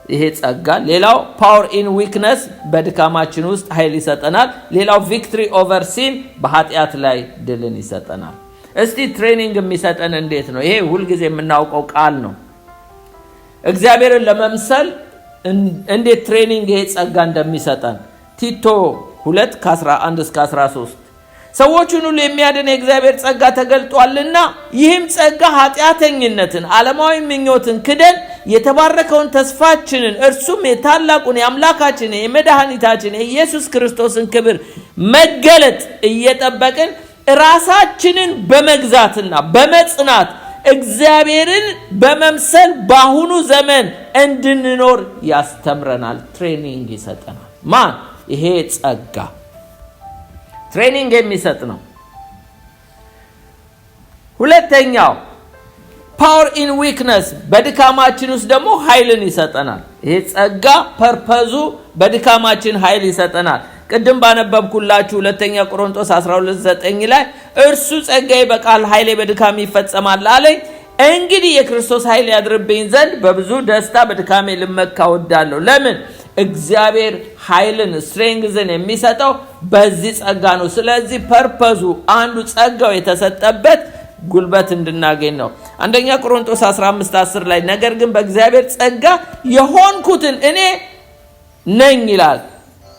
ይሄ ጸጋ። ሌላው ፓወር ኢን ዊክነስ፣ በድካማችን ውስጥ ኃይል ይሰጠናል። ሌላው ቪክትሪ ኦቨር ሲን፣ በኃጢአት ላይ ድልን ይሰጠናል። እስቲ ትሬኒንግ የሚሰጠን እንዴት ነው? ይሄ ሁልጊዜ የምናውቀው ቃል ነው። እግዚአብሔርን ለመምሰል እንዴት ትሬኒንግ ይሄ ጸጋ እንደሚሰጠን ቲቶ 2:11-13 ሰዎችን ሁሉ የሚያድን የእግዚአብሔር ጸጋ ተገልጧልና ይህም ጸጋ ኃጢአተኝነትን፣ ዓለማዊ ምኞትን ክደን የተባረከውን ተስፋችንን እርሱም የታላቁን የአምላካችን የመድኃኒታችን የኢየሱስ ክርስቶስን ክብር መገለጥ እየጠበቅን ራሳችንን በመግዛትና በመጽናት እግዚአብሔርን በመምሰል በአሁኑ ዘመን እንድንኖር ያስተምረናል። ትሬኒንግ ይሰጠናል። ማን? ይሄ ጸጋ ትሬኒንግ የሚሰጥ ነው። ሁለተኛው ፓወር ኢን ዊክነስ፣ በድካማችን ውስጥ ደግሞ ኃይልን ይሰጠናል። ይሄ ጸጋ ፐርፐዙ በድካማችን ኃይል ይሰጠናል። ቅድም ባነበብኩላችሁ 2ኛ ቆሮንቶስ 12:9 ላይ እርሱ ጸጋዬ በቃል ኃይሌ በድካም ይፈጸማል አለኝ። እንግዲህ የክርስቶስ ኃይል ያድርብኝ ዘንድ በብዙ ደስታ በድካሜ ልመካ እወዳለሁ። ለምን? እግዚአብሔር ኃይልን ስትሬንግዝን የሚሰጠው በዚህ ጸጋ ነው። ስለዚህ ፐርፐዙ አንዱ ጸጋው የተሰጠበት ጉልበት እንድናገኝ ነው። አንደኛ ቆሮንቶስ 15:10 ላይ ነገር ግን በእግዚአብሔር ጸጋ የሆንኩትን እኔ ነኝ ይላል።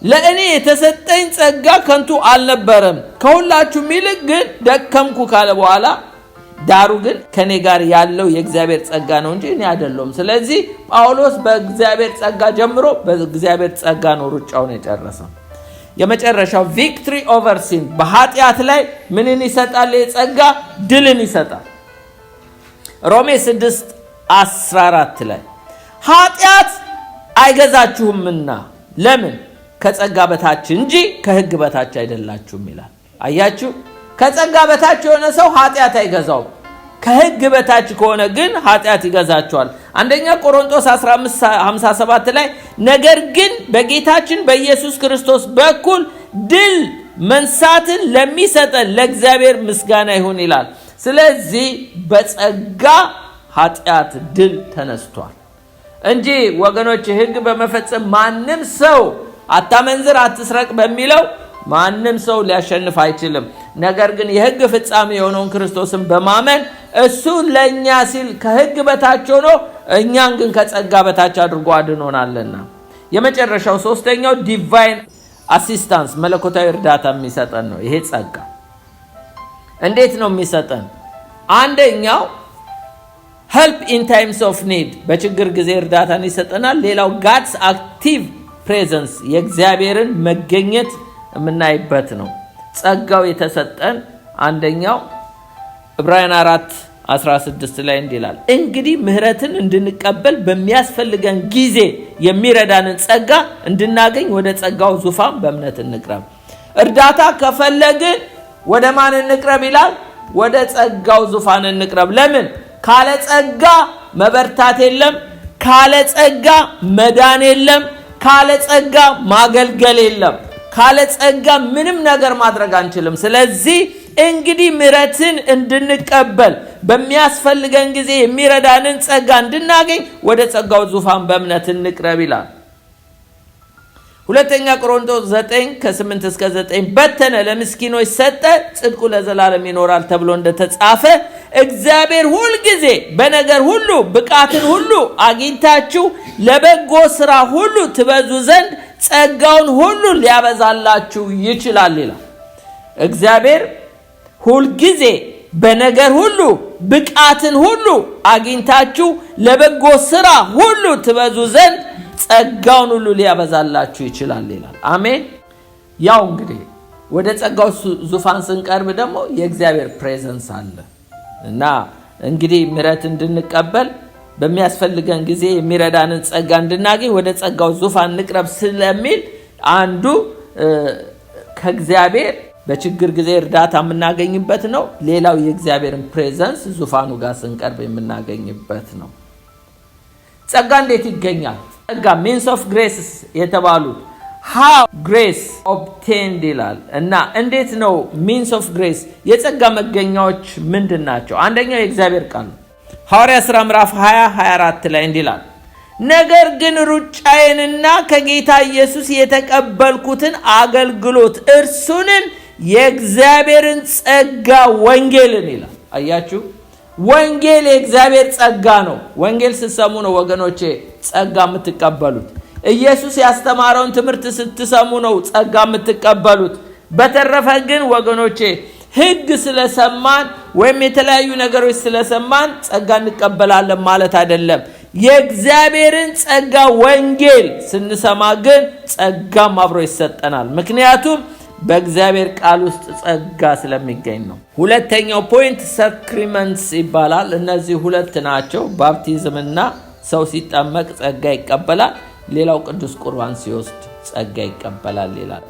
ለእኔ የተሰጠኝ ጸጋ ከንቱ አልነበረም፣ ከሁላችሁም ይልቅ ግን ደከምኩ ካለ በኋላ ዳሩ ግን ከኔ ጋር ያለው የእግዚአብሔር ጸጋ ነው እንጂ እኔ አይደለሁም። ስለዚህ ጳውሎስ በእግዚአብሔር ጸጋ ጀምሮ በእግዚአብሔር ጸጋ ነው ሩጫውን የጨረሰው። የመጨረሻው ቪክትሪ ኦቨር ሲን በኃጢአት ላይ ምንን ይሰጣል? የጸጋ ድልን ይሰጣል። ሮሜ 6:14 ላይ ኃጢአት አይገዛችሁምና ለምን ከጸጋ በታች እንጂ ከሕግ በታች አይደላችሁም ይላል። አያችሁ፣ ከጸጋ በታች የሆነ ሰው ኃጢአት አይገዛውም። ከሕግ በታች ከሆነ ግን ኃጢአት ይገዛቸዋል። አንደኛ ቆሮንቶስ 15:57 ላይ ነገር ግን በጌታችን በኢየሱስ ክርስቶስ በኩል ድል መንሳትን ለሚሰጠን ለእግዚአብሔር ምስጋና ይሁን ይላል። ስለዚህ በጸጋ ኃጢአት ድል ተነስቷል እንጂ ወገኖች ሕግ በመፈጸም ማንም ሰው አታመንዝር፣ አትስረቅ በሚለው ማንም ሰው ሊያሸንፍ አይችልም። ነገር ግን የሕግ ፍጻሜ የሆነውን ክርስቶስን በማመን እሱ ለኛ ሲል ከሕግ በታች ሆኖ እኛን ግን ከጸጋ በታች አድርጎ አድኖናልና። የመጨረሻው ሶስተኛው ዲቫይን አሲስታንስ መለኮታዊ እርዳታ የሚሰጠን ነው። ይሄ ጸጋ እንዴት ነው የሚሰጠን? አንደኛው help in times of need በችግር ጊዜ እርዳታን ይሰጠናል። ሌላው God's active presence የእግዚአብሔርን መገኘት የምናይበት ነው። ጸጋው የተሰጠን አንደኛው ዕብራውያን 4:16 ላይ እንዲላል እንግዲህ ምህረትን እንድንቀበል በሚያስፈልገን ጊዜ የሚረዳንን ጸጋ እንድናገኝ ወደ ጸጋው ዙፋን በእምነት እንቅረብ። እርዳታ ከፈለግን ወደ ማን እንቅረብ ይላል? ወደ ጸጋው ዙፋን እንቅረብ። ለምን? ካለ ጸጋ መበርታት የለም፣ ካለ ጸጋ መዳን የለም፣ ካለ ጸጋ ማገልገል የለም፣ ካለ ጸጋ ምንም ነገር ማድረግ አንችልም። ስለዚህ እንግዲህ ምህረትን እንድንቀበል በሚያስፈልገን ጊዜ የሚረዳንን ጸጋ እንድናገኝ ወደ ጸጋው ዙፋን በእምነት እንቅረብ ይላል። ሁለተኛ ቆሮንቶስ 9:8-9 በተነ፣ ለምስኪኖች ሰጠ፣ ጽድቁ ለዘላለም ይኖራል ተብሎ እንደተጻፈ እግዚአብሔር ሁል ጊዜ በነገር ሁሉ ብቃትን ሁሉ አግኝታችሁ ለበጎ ስራ ሁሉ ትበዙ ዘንድ ጸጋውን ሁሉ ሊያበዛላችሁ ይችላል ይላል። እግዚአብሔር ሁል ጊዜ በነገር ሁሉ ብቃትን ሁሉ አግኝታችሁ ለበጎ ስራ ሁሉ ትበዙ ዘንድ ጸጋውን ሁሉ ሊያበዛላችሁ ይችላል ይላል። አሜን። ያው እንግዲህ ወደ ጸጋው ዙፋን ስንቀርብ ደግሞ የእግዚአብሔር ፕሬዘንስ አለ እና እንግዲህ ምህረት እንድንቀበል በሚያስፈልገን ጊዜ የሚረዳንን ጸጋ እንድናገኝ ወደ ጸጋው ዙፋን እንቅረብ ስለሚል አንዱ ከእግዚአብሔር በችግር ጊዜ እርዳታ የምናገኝበት ነው። ሌላው የእግዚአብሔርን ፕሬዘንስ ዙፋኑ ጋር ስንቀርብ የምናገኝበት ነው። ጸጋ እንዴት ይገኛል? ጸጋ means of grace የተባሉት how grace obtained ይላል እና እንዴት ነው means of grace? የጸጋ መገኛዎች ምንድን ናቸው? አንደኛው የእግዚአብሔር ቃል ነው። ሐዋርያት ሥራ ምዕራፍ 20:24 ላይ እንዲላል ነገር ግን ሩጫዬንና ከጌታ ኢየሱስ የተቀበልኩትን አገልግሎት እርሱንም የእግዚአብሔርን ጸጋ ወንጌልን ይላል። አያችሁ፣ ወንጌል የእግዚአብሔር ጸጋ ነው። ወንጌል ስትሰሙ ነው ወገኖቼ ጸጋ የምትቀበሉት። ኢየሱስ ያስተማረውን ትምህርት ስትሰሙ ነው ጸጋ የምትቀበሉት። በተረፈ ግን ወገኖቼ ሕግ ስለሰማን ወይም የተለያዩ ነገሮች ስለሰማን ጸጋ እንቀበላለን ማለት አይደለም። የእግዚአብሔርን ጸጋ ወንጌል ስንሰማ ግን ጸጋም አብሮ ይሰጠናል። ምክንያቱም በእግዚአብሔር ቃል ውስጥ ጸጋ ስለሚገኝ ነው። ሁለተኛው ፖይንት ሳክሪመንትስ ይባላል። እነዚህ ሁለት ናቸው። ባፕቲዝምና ሰው ሲጠመቅ ጸጋ ይቀበላል። ሌላው ቅዱስ ቁርባን ሲወስድ ጸጋ ይቀበላል ይላል።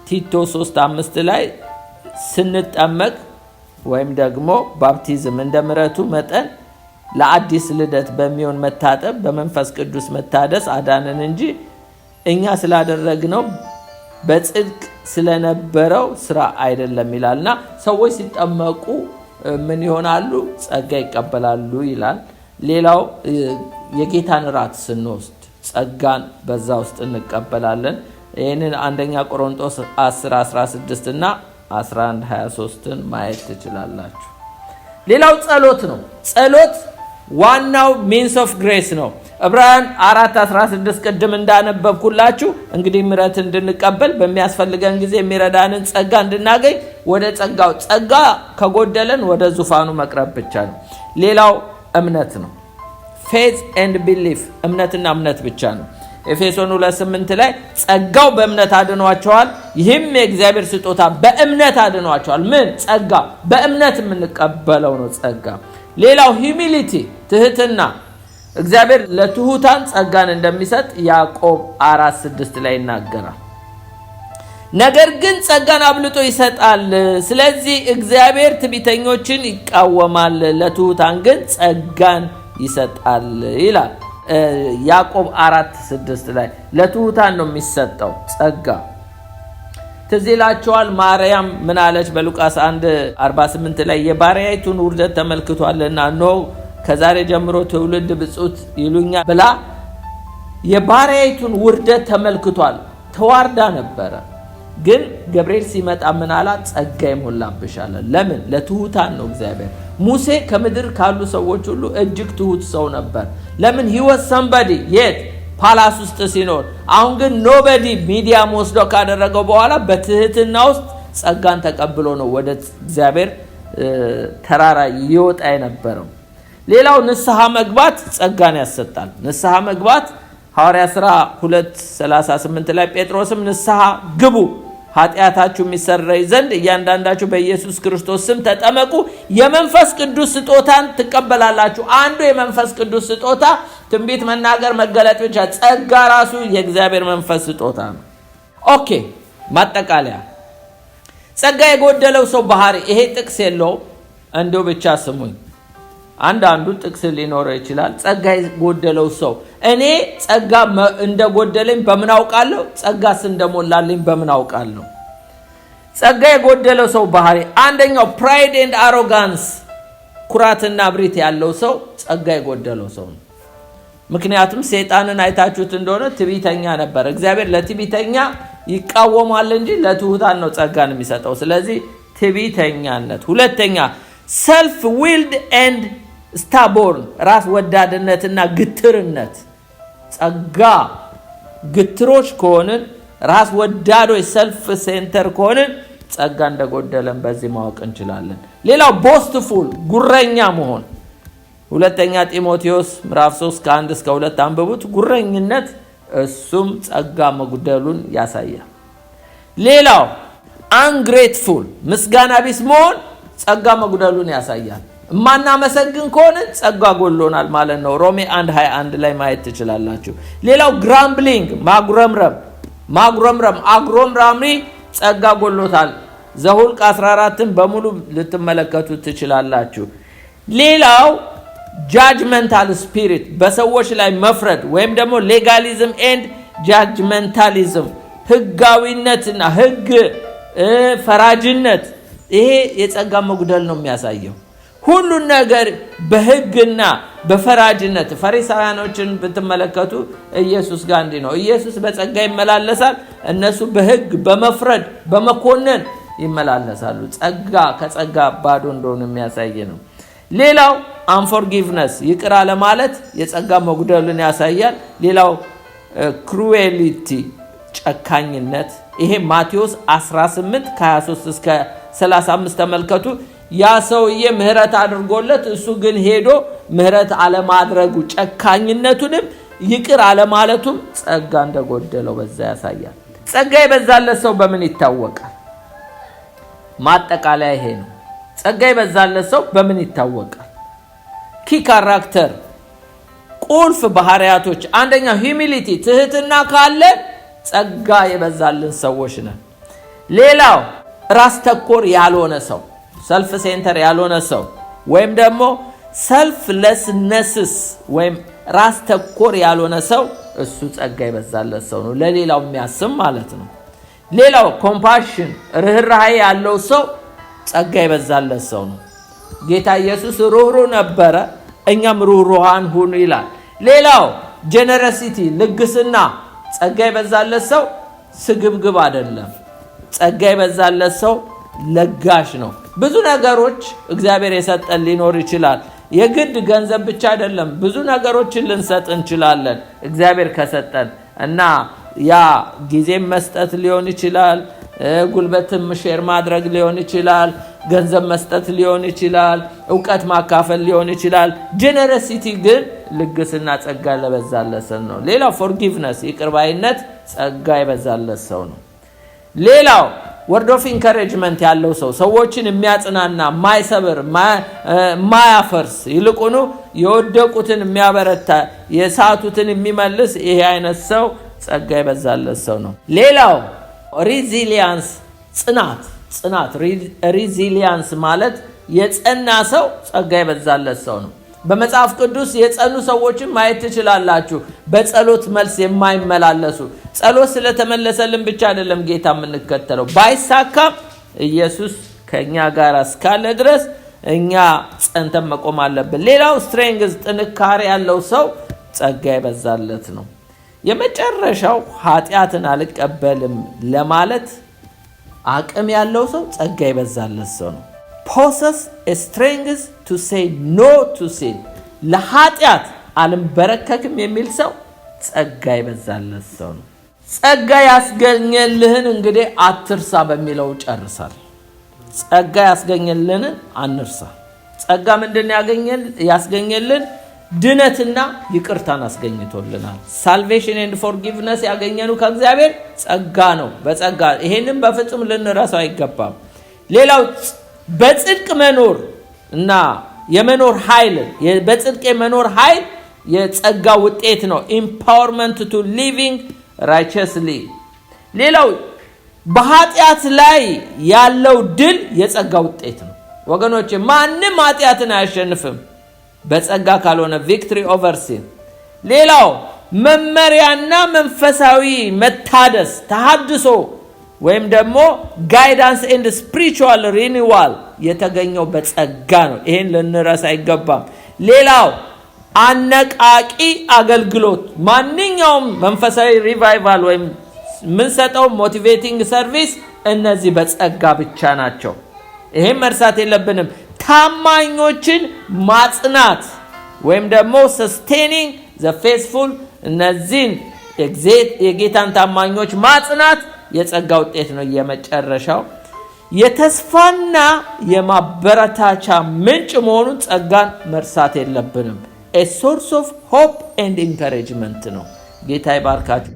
ቲቶ 3:5 ላይ ስንጠመቅ ወይም ደግሞ ባፕቲዝም እንደ ምሕረቱ መጠን ለአዲስ ልደት በሚሆን መታጠብ በመንፈስ ቅዱስ መታደስ አዳነን እንጂ እኛ ስላደረግነው በጽድቅ ስለነበረው ስራ አይደለም ይላልና ሰዎች ሲጠመቁ ምን ይሆናሉ? ጸጋ ይቀበላሉ ይላል። ሌላው የጌታን ራት ስንወስድ ጸጋን በዛ ውስጥ እንቀበላለን። ይሄንን አንደኛ ቆሮንቶስ 10:16 እና 11:23ን ማየት ትችላላችሁ። ሌላው ጸሎት ነው። ጸሎት ዋናው ሚንስ ኦፍ ግሬስ ነው። ዕብራውያን 4:16 ቅድም እንዳነበብኩላችሁ እንግዲህ ምሕረት እንድንቀበል በሚያስፈልገን ጊዜ የሚረዳንን ጸጋ እንድናገኝ ወደ ጸጋ ከጎደለን ወደ ዙፋኑ መቅረብ ብቻ ነው። ሌላው እምነት ነው። ፌዝ ኤንድ ቢሊፍ እምነትና እምነት ብቻ ነው። ኤፌሶን 2:8 ላይ ጸጋው በእምነት አድኗቸዋል፣ ይህም የእግዚአብሔር ስጦታ በእምነት አድኗቸዋል። ምን ጸጋ? በእምነት የምንቀበለው ነው ጸጋ። ሌላው ሂዩሚሊቲ ትህትና፣ እግዚአብሔር ለትሁታን ጸጋን እንደሚሰጥ ያዕቆብ 4:6 ላይ ይናገራል። ነገር ግን ጸጋን አብልጦ ይሰጣል። ስለዚህ እግዚአብሔር ትዕቢተኞችን ይቃወማል፣ ለትሁታን ግን ጸጋን ይሰጣል ይላል። ያዕቆብ 4:6 ላይ ለትሁታን ነው የሚሰጠው ጸጋ። ትዝ ይላችኋል ማርያም ምን አለች? በሉቃስ 1:48 ላይ የባሪያይቱን ውርደት ተመልክቷልና እነሆ ከዛሬ ጀምሮ ትውልድ ብፁዕት ይሉኛል ብላ የባሪያይቱን ውርደት ተመልክቷል። ተዋርዳ ነበረ። ግን ገብርኤል ሲመጣ ምን አላት? ጸጋ ይሞላብሻል። ለምን? ለትሁታን ነው እግዚአብሔር። ሙሴ ከምድር ካሉ ሰዎች ሁሉ እጅግ ትሁት ሰው ነበር። ለምን? he was somebody የት ፓላስ ውስጥ ሲኖር። አሁን ግን ኖበዲ ሚዲያም ወስዶ ካደረገው በኋላ በትህትና ውስጥ ጸጋን ተቀብሎ ነው ወደ እግዚአብሔር ተራራ ይወጣ የነበረው። ሌላው ንስሐ መግባት ጸጋን ያሰጣል። ንስሐ መግባት ሐዋርያ ሥራ 2:38 ላይ ጴጥሮስም ንስሐ ግቡ ኃጢአታችሁ የሚሰረይ ዘንድ እያንዳንዳችሁ በኢየሱስ ክርስቶስ ስም ተጠመቁ የመንፈስ ቅዱስ ስጦታን ትቀበላላችሁ። አንዱ የመንፈስ ቅዱስ ስጦታ ትንቢት መናገር፣ መገለጥ ብቻ። ጸጋ ራሱ የእግዚአብሔር መንፈስ ስጦታ ነው። ኦኬ ማጠቃለያ። ጸጋ የጎደለው ሰው ባህሪ ይሄ ጥቅስ የለውም፣ እንደው ብቻ ስሙኝ። አንዳንዱ ጥቅስ ሊኖረው ይችላል። ጸጋ የጎደለው ሰው እኔ ጸጋ እንደጎደለኝ በምን አውቃለሁ? ጸጋስ እንደሞላልኝ በምን አውቃለሁ? ጸጋ የጎደለው ሰው ባህሪ አንደኛው ፕራይድ ኤንድ አሮጋንስ፣ ኩራትና ብሪት ያለው ሰው ጸጋ የጎደለው ሰው ነው። ምክንያቱም ሰይጣንን አይታችሁት እንደሆነ ትዕቢተኛ ነበር። እግዚአብሔር ለትዕቢተኛ ይቃወማል እንጂ ለትሁታን ነው ጸጋን የሚሰጠው። ስለዚህ ትዕቢተኛነት። ሁለተኛ ሰልፍ ዊልድ ኤንድ ስታቦርን፣ ራስ ወዳድነትና ግትርነት። ጸጋ ግትሮች ከሆንን፣ ራስ ወዳዶች ሰልፍ ሴንተር ከሆንን ጸጋ እንደጎደለን በዚህ ማወቅ እንችላለን። ሌላው ቦስትፉል፣ ጉረኛ መሆን። ሁለተኛ ጢሞቴዎስ ምዕራፍ 3:1-2 አንብቡት። ጉረኝነት እሱም ጸጋ መጉደሉን ያሳያል። ሌላው አንግሬትፉል፣ ምስጋና ቢስ መሆን ጸጋ መጉደሉን ያሳያል። ማናመሰግን ከሆነ ጸጋ ጎሎናል ማለት ነው። ሮሜ 1:21 ላይ ማየት ትችላላችሁ። ሌላው ግራምብሊንግ፣ ማጉረምረም አጉረምራሚ ጸጋ ጎሎታል። ዘኍልቍ 14ን በሙሉ ልትመለከቱ ትችላላችሁ። ሌላው ጃጅመንታል ስፒሪት፣ በሰዎች ላይ መፍረድ ወይም ደግሞ ሌጋሊዝም ኤንድ ጃጅመንታሊዝም፣ ህጋዊነትና ህግ ፈራጅነት። ይሄ የጸጋ መጉደል ነው የሚያሳየው። ሁሉን ነገር በህግና በፈራጅነት። ፈሪሳውያኖችን ብትመለከቱ ኢየሱስ ጋር እንዲህ ነው። ኢየሱስ በጸጋ ይመላለሳል፣ እነሱ በህግ በመፍረድ በመኮነን ይመላለሳሉ። ጸጋ ከጸጋ ባዶ እንደሆነ የሚያሳይ ነው። ሌላው አንፎርጊቭነስ፣ ይቅር አለማለት የጸጋ መጉደልን ያሳያል። ሌላው ክሩዌሊቲ፣ ጨካኝነት። ይሄ ማቴዎስ 18:23-35 ተመልከቱ። ያ ሰውዬ ምህረት አድርጎለት እሱ ግን ሄዶ ምህረት አለማድረጉ፣ ጨካኝነቱንም ይቅር አለማለቱም ጸጋ እንደጎደለው በዛ ያሳያል። ጸጋ የበዛለት ሰው በምን ይታወቃል? ማጠቃለያ ይሄ ነው። ጸጋ የበዛለት ሰው በምን ይታወቃል? ኪ ካራክተር፣ ቁልፍ ባህሪያቶች። አንደኛው ሂዩሚሊቲ፣ ትህትና ካለ ጸጋ የበዛልን ሰዎች ነን። ሌላው ራስ ተኮር ያልሆነ ሰው፣ ሰልፍ ሴንተር ያልሆነ ሰው ወይም ደግሞ ሰልፍለስነስስ ወይም ራስ ተኮር ያልሆነ ሰው እሱ ጸጋ የበዛለት ሰው ነው። ለሌላው የሚያስብ ማለት ነው። ሌላው ኮምፓሽን፣ ርህራሄ ያለው ሰው ጸጋ የበዛለት ሰው ነው። ጌታ ኢየሱስ ሩህሩህ ነበረ፣ እኛም ሩህሩሃን ሁኑ ይላል። ሌላው ጀነረሲቲ ልግስና ጸጋ ይበዛለት ሰው ስግብግብ አይደለም። ጸጋ ይበዛለት ሰው ለጋሽ ነው። ብዙ ነገሮች እግዚአብሔር የሰጠን ሊኖር ይችላል። የግድ ገንዘብ ብቻ አይደለም። ብዙ ነገሮችን ልንሰጥ እንችላለን እግዚአብሔር ከሰጠን እና ያ ጊዜም መስጠት ሊሆን ይችላል፣ ጉልበትም ሼር ማድረግ ሊሆን ይችላል፣ ገንዘብ መስጠት ሊሆን ይችላል፣ ዕውቀት ማካፈል ሊሆን ይችላል። ጀነረሲቲ ግን ልግስና ጸጋ ለበዛለት ሰው ነው። ሌላው ፎርጊቭነስ ይቅርባይነት ጸጋ የበዛለት ሰው ነው። ሌላው ወርድ ኦፍ ኢንካሬጅመንት ያለው ሰው ሰዎችን የሚያጽናና ማይሰብር ማያፈርስ ይልቁኑ የወደቁትን የሚያበረታ የሳቱትን የሚመልስ ይሄ አይነት ሰው ጸጋ የበዛለት ሰው ነው። ሌላው ሪዚሊያንስ ጽናት ሪዚሊያንስ ማለት የጸና ሰው ጸጋ የበዛለት ሰው ነው። በመጽሐፍ ቅዱስ የጸኑ ሰዎችን ማየት ትችላላችሁ። በጸሎት መልስ የማይመላለሱ ጸሎት ስለተመለሰልን ብቻ አይደለም ጌታ የምንከተለው። ባይሳካም ኢየሱስ ከኛ ጋር እስካለ ድረስ እኛ ጸንተን መቆም አለብን። ሌላው ስትሬንግዝ ጥንካሬ ያለው ሰው ጸጋ የበዛለት ነው። የመጨረሻው ኃጢአትን አልቀበልም ለማለት አቅም ያለው ሰው ጸጋ የበዛለት ሰው ነው። possess a strength to say no to sin ለኃጢአት አልንበረከክም የሚል ሰው ጸጋ የበዛለት ሰው ነው። ጸጋ ያስገኘልህን እንግዲህ አትርሳ በሚለው ጨርሳል። ጸጋ ያስገኘልህን አንርሳ። ጸጋ ምንድን ያስገኘልን? ድነትና ይቅርታን አስገኝቶልናል። ሳልቬሽን ኤንድ ፎርጊቭነስ ያገኘነው ከእግዚአብሔር ጸጋ ነው። በጸጋ ይሄንን በፍጹም ልንረሳው አይገባም። ሌላው በጽድቅ መኖር እና የመኖር ኃይል በጽድቅ የመኖር ኃይል የጸጋ ውጤት ነው። empowerment to living righteously። ሌላው በኃጢአት ላይ ያለው ድል የጸጋ ውጤት ነው። ወገኖቼ ማንም ኃጢአትን አያሸንፍም በጸጋ ካልሆነ victory over sin። ሌላው መመሪያና መንፈሳዊ መታደስ ተሐድሶ ወይም ደግሞ ጋይዳንስ ኤንድ ስፒሪቹዋል ሪኒዋል የተገኘው በጸጋ ነው። ይሄን ልንረሳ አይገባም። ሌላው አነቃቂ አገልግሎት ማንኛውም መንፈሳዊ ሪቫይቫል ወይም ምንሰጠው ሞቲቬቲንግ ሰርቪስ እነዚህ በጸጋ ብቻ ናቸው። ይሄን መርሳት የለብንም። ታማኞችን ማጽናት ወይም ደግሞ sustaining the faithful እነዚህን የጌታን ታማኞች ማጽናት የጸጋ ውጤት ነው። የመጨረሻው የተስፋና የማበረታቻ ምንጭ መሆኑን ጸጋን መርሳት የለብንም። a source of hope and encouragement ነው። ጌታ ይባርካችሁ።